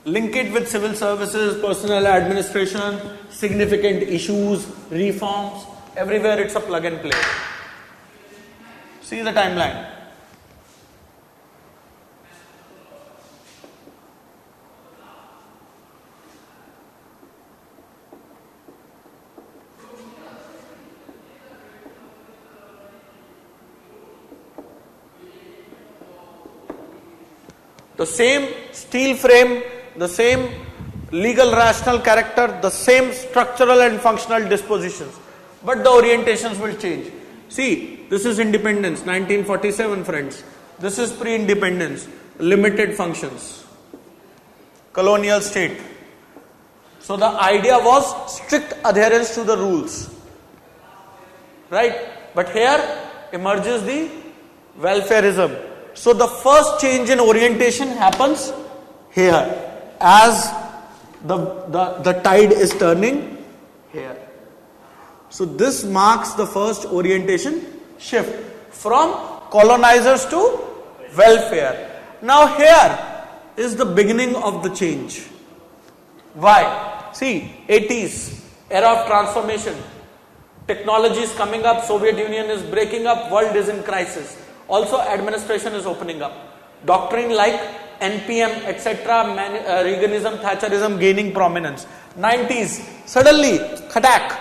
Link it with civil services, personal administration, significant issues, reforms. Everywhere it's a plug and play. See the timeline. The same steel frame, the same legal rational character, the same structural and functional dispositions, but the orientations will change. See, this is independence, 1947 friends. This is pre-independence, limited functions, colonial state. So the idea was strict adherence to the rules, right? But here emerges the welfareism. So the first change in orientation happens here as the tide is turning here. So this marks the first orientation shift from colonizers to welfare. Now here is the beginning of the change. Why? See, 80s, era of transformation. Technology is coming up, Soviet Union is breaking up, world is in crisis. Also administration is opening up. Doctrine like NPM, etc., Reaganism, Thatcherism gaining prominence. 90s, suddenly, khatak,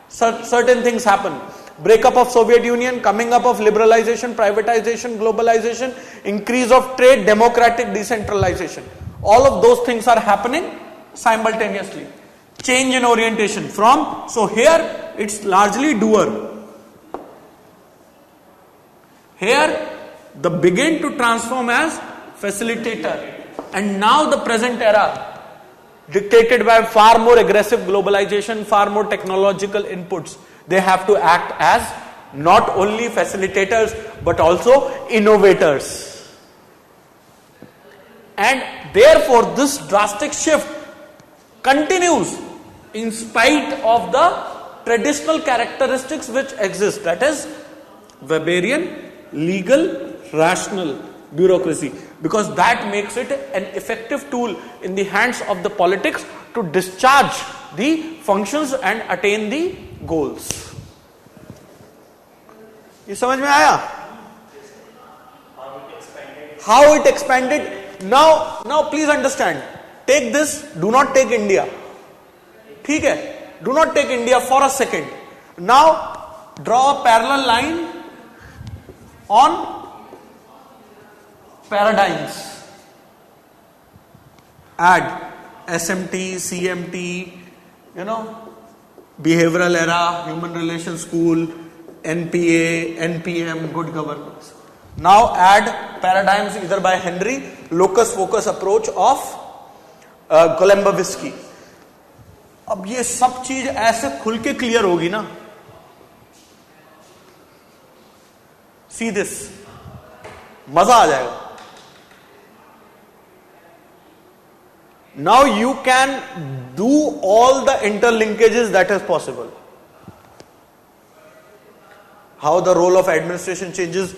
certain things happen. Breakup of Soviet Union, coming up of liberalization, privatization, globalization, increase of trade, democratic decentralization. All of those things are happening simultaneously. Change in orientation from, so here it's largely doer. Here, the begin to transform as facilitator. And now the present era, dictated by far more aggressive globalization, far more technological inputs, they have to act as not only facilitators, but also innovators. And therefore, this drastic shift continues in spite of the traditional characteristics which exist, that is, Weberian, legal, rational bureaucracy, because that makes it an effective tool in the hands of the politics to discharge the functions and attain the goals. ये समझ में आया? How it expanded. Now please understand. Take this. Do not take India. ठीक है? Do not take India for a second. Now draw a parallel line on paradigms. Add SMT, CMT, behavioral era, human relations school, NPA, NPM, good governance. Now add paradigms either by Henry, locus focus approach of Golembowski. अब ये सब चीज ऐसे खुल के clear होगी ना. See this. मजा आ जाएगा. Now you can do all the interlinkages that is possible. How the role of administration changes.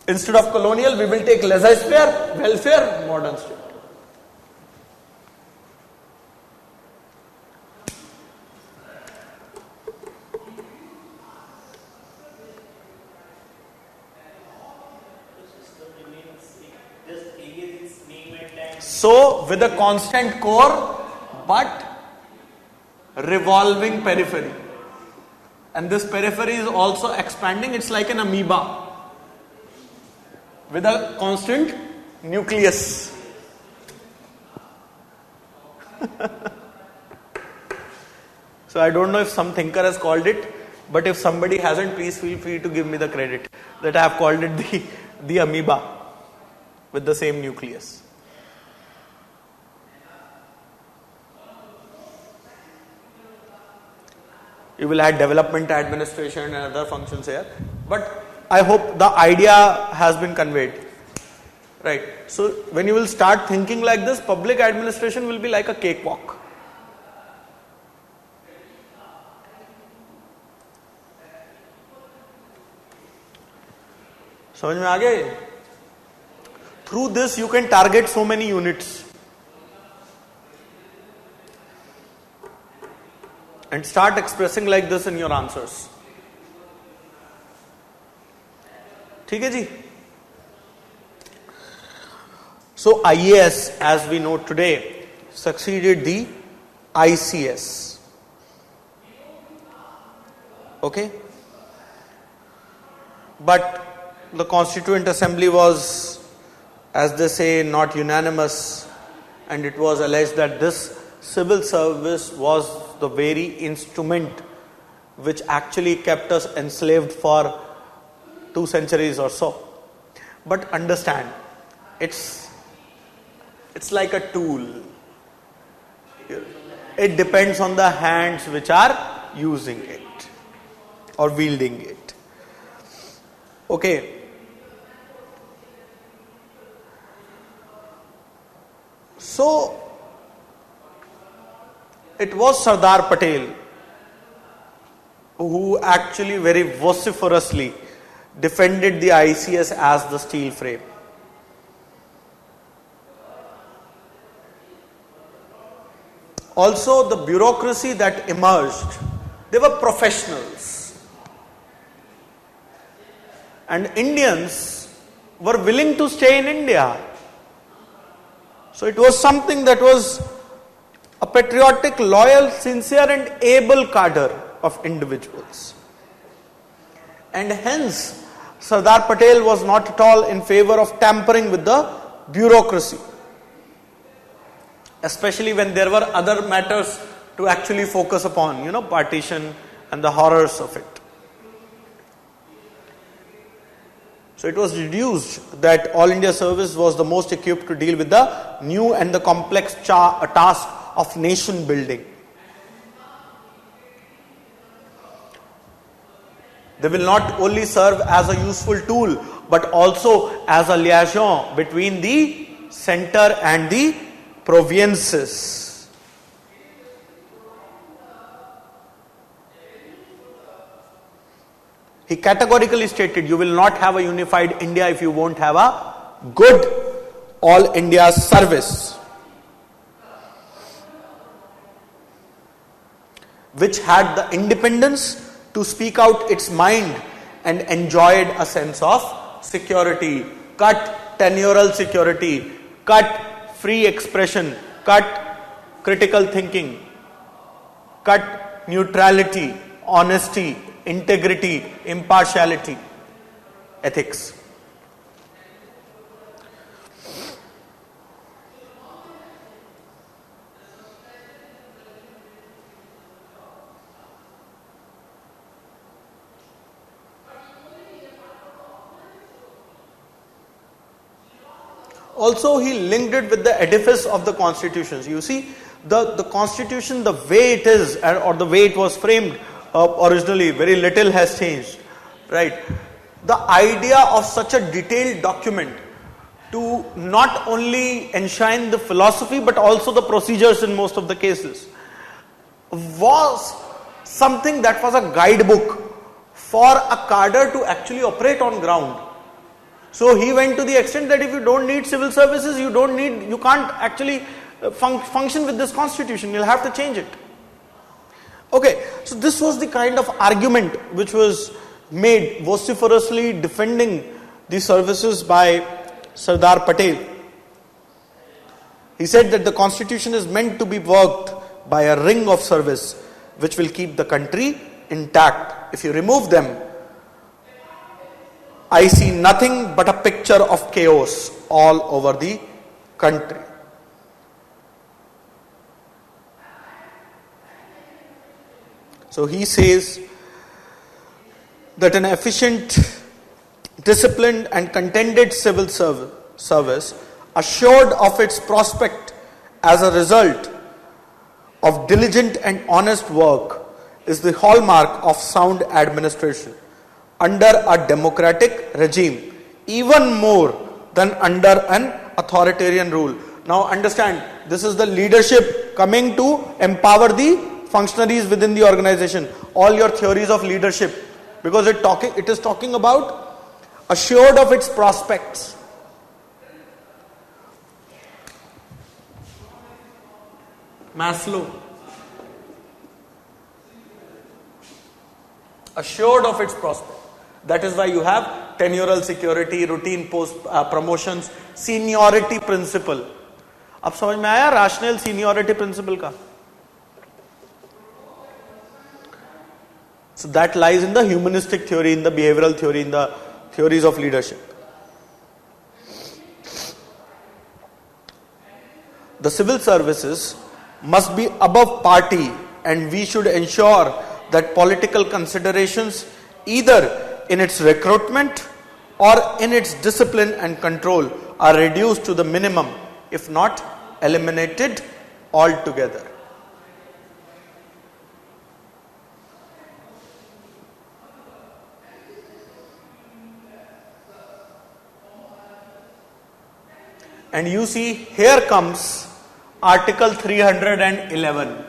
Instead of colonial, we will take laissez-faire, welfare, modern state. So, with a constant core, but revolving periphery. And this periphery is also expanding. It's like an amoeba with a constant nucleus. So, I don't know if some thinker has called it, but if somebody hasn't, please feel free to give me the credit that I have called it the amoeba with the same nucleus. You will add development administration and other functions here. But I hope the idea has been conveyed. Right. So when you will start thinking like this, public administration will be like a cakewalk. समझ में आ गए? Through this you can target so many units and start expressing like this in your answers. ठीक है जी? So IAS, as we know today, succeeded the ICS. Okay? But the Constituent Assembly was, as they say, not unanimous, and it was alleged that this civil service was the very instrument which actually kept us enslaved for 2 centuries or so. But understand, it's like a tool. It depends on the hands which are using it or wielding it. Okay. So, it was Sardar Patel who actually very vociferously defended the ICS as the steel frame. Also, the bureaucracy that emerged, they were professionals. And Indians were willing to stay in India. So it was something that was a patriotic, loyal, sincere and able cadre of individuals. And hence, Sardar Patel was not at all in favor of tampering with the bureaucracy. Especially when there were other matters to actually focus upon, partition and the horrors of it. So it was deduced that All India Service was the most equipped to deal with the new and the complex task of nation building. They will not only serve as a useful tool, but also as a liaison between the center and the provinces. He categorically stated, you will not have a unified India if you won't have a good All India service, which had the independence to speak out its mind and enjoyed a sense of security. Cut tenurial security, cut free expression, cut critical thinking, cut neutrality, honesty, integrity, impartiality, ethics. Also, he linked it with the edifice of the constitutions. You see, the constitution, the way it is, or the way it was framed originally, very little has changed, right? The idea of such a detailed document to not only enshrine the philosophy but also the procedures in most of the cases was something that was a guidebook for a cadre to actually operate on ground. So he went to the extent that if you don't need civil services, you can't actually function with this constitution. You'll have to change it. Okay, so this was the kind of argument which was made vociferously defending the services by Sardar Patel. He said that the constitution is meant to be worked by a ring of service which will keep the country intact. If you remove them, I see nothing but a picture of chaos all over the country. So he says that an efficient, disciplined and contented civil service, assured of its prospect as a result of diligent and honest work, is the hallmark of sound administration under a democratic regime. Even more, than under an authoritarian rule. Now understand, this is the leadership coming to empower the functionaries within the organization. All your theories of leadership, because it is talking about assured of its prospects. Maslow. Assured of its prospect. That is why you have tenurial security, routine post promotions, seniority principle. अब समझ में आया rational seniority principle का? So that lies in the humanistic theory, in the behavioral theory, in the theories of leadership. The civil services must be above party, and we should ensure that political considerations, either in its recruitment or in its discipline and control, are reduced to the minimum, if not eliminated altogether. And you see, here comes Article 311,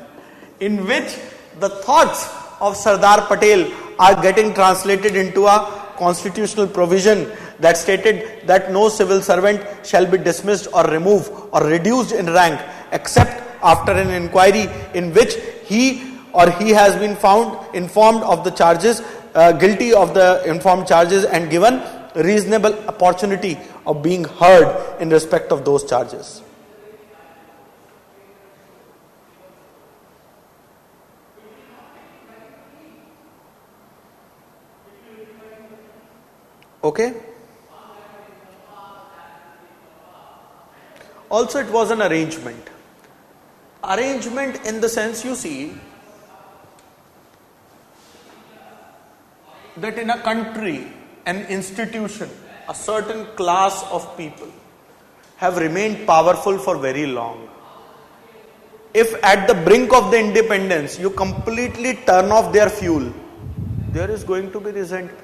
in which the thoughts of Sardar Patel are getting translated into a constitutional provision that stated that no civil servant shall be dismissed or removed or reduced in rank except after an inquiry in which he or he has been found informed of the charges, guilty of the informed charges, and given reasonable opportunity of being heard in respect of those charges. Okay? Also, it was an arrangement. Arrangement in the sense, you see, that in a country, an institution, a certain class of people have remained powerful for very long. If at the brink of the independence you completely turn off their fuel, there is going to be resentment.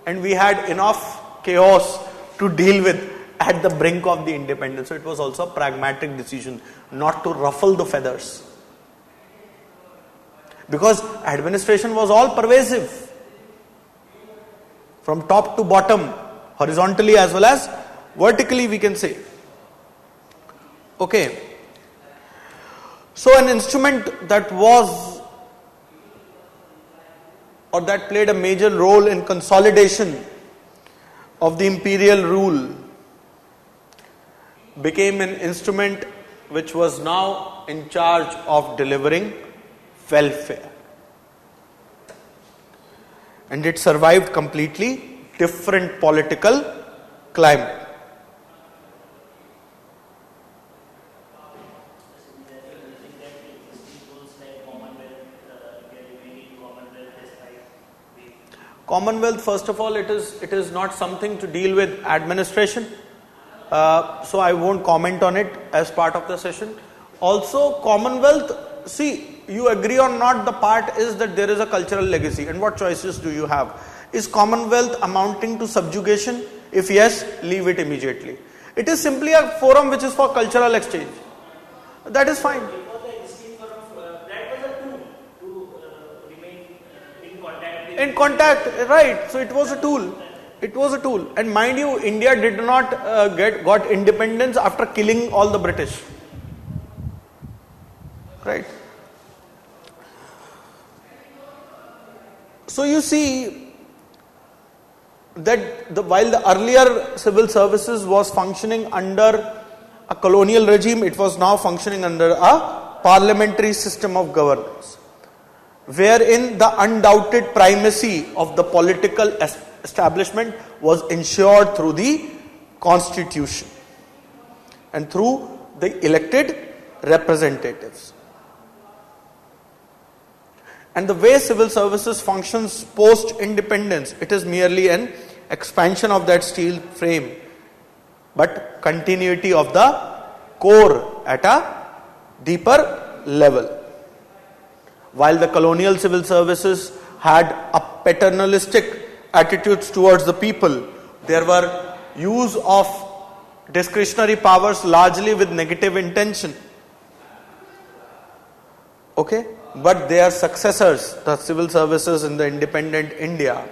And we had enough chaos to deal with at the brink of the independence. So it was also a pragmatic decision not to ruffle the feathers. Because administration was all pervasive. From top to bottom, horizontally as well as vertically, we can say. Okay. So an instrument that was or that played a major role in consolidation of the imperial rule became an instrument which was now in charge of delivering welfare. And it survived completely different political climate. Commonwealth, first of all, it is not something to deal with administration. So I won't comment on it as part of the session. Also, Commonwealth, see, you agree or not, the part is that there is a cultural legacy. And what choices do you have? Is Commonwealth amounting to subjugation? If yes, leave it immediately. It is simply a forum which is for cultural exchange. That is fine. In contact, right. So it was a tool. It was a tool. And mind you, India did not got independence after killing all the British. Right. So you see that while the earlier civil services was functioning under a colonial regime, it was now functioning under a parliamentary system of governance, wherein the undoubted primacy of the political establishment was ensured through the constitution and through the elected representatives. And the way civil services functions post-independence, it is merely an expansion of that steel frame, but continuity of the core at a deeper level. While the colonial civil services had a paternalistic attitudes towards the people, there were, use of discretionary powers largely with negative intention. Okay, but their successors, the civil services in the independent India,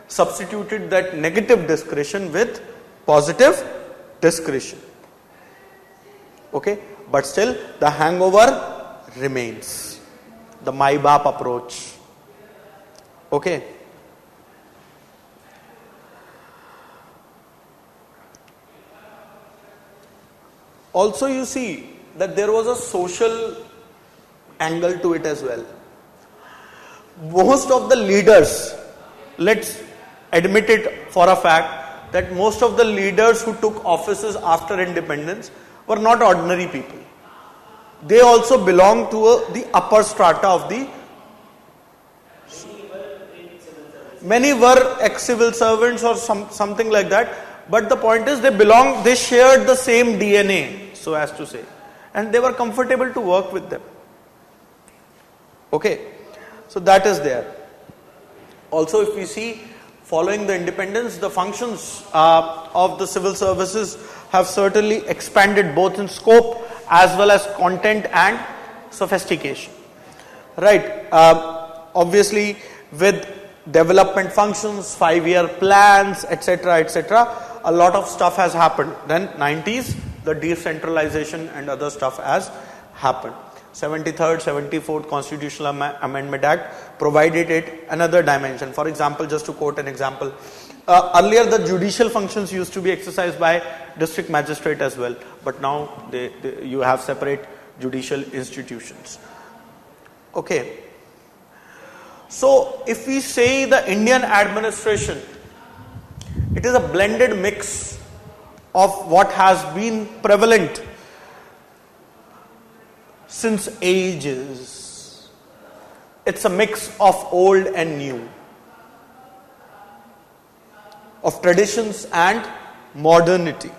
substituted that negative discretion with positive discretion. Okay, but still the hangover remains. The my baap approach. Okay. Also you see that there was a social angle to it as well. Most of the leaders, let's admit it for a fact, that most of the leaders who took offices after independence were not ordinary people. They also belonged to the upper strata of the... Many were ex-civil servants or something like that. But the point is they shared the same DNA, so as to say. And they were comfortable to work with them. Okay. So that is there. Also if we see, following the independence, the functions of the civil services have certainly expanded both in scope as well as content and sophistication. Right. Obviously with development functions, 5-year plans, etc., a lot of stuff has happened. Then 90s, the decentralization and other stuff has happened. 73rd, 74th Constitutional Amendment Act provided it another dimension. For example, just to quote an example, earlier the judicial functions used to be exercised by district magistrate as well, but now you have separate judicial institutions. Okay. So if we say the Indian administration, it is a blended mix of what has been prevalent since ages. It's a mix of old and new, of traditions and modernity.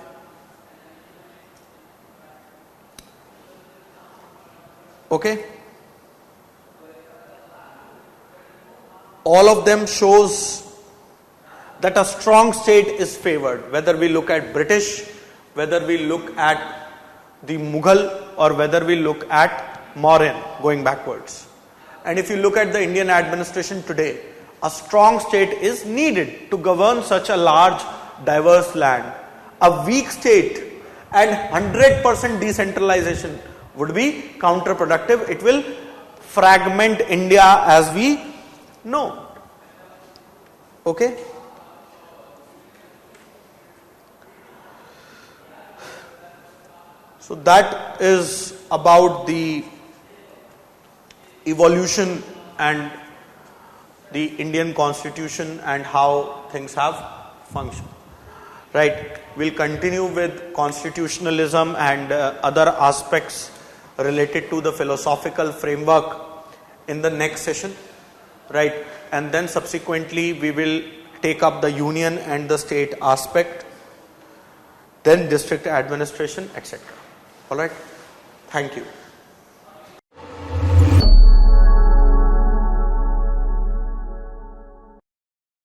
Okay? All of them shows that a strong state is favored, whether we look at British, whether we look at the Mughal, or whether we look at Mauryan, going backwards. And if you look at the Indian administration today, a strong state is needed to govern such a large, diverse land. A weak state and 100% decentralization would be counterproductive. It will fragment India as we know. Okay? So that is about the evolution and the Indian Constitution and how things have functioned. Right. We'll continue with constitutionalism and other aspects related to the philosophical framework in the next session. Right. And then subsequently we will take up the union and the state aspect, then district administration, etc. All right. Thank you.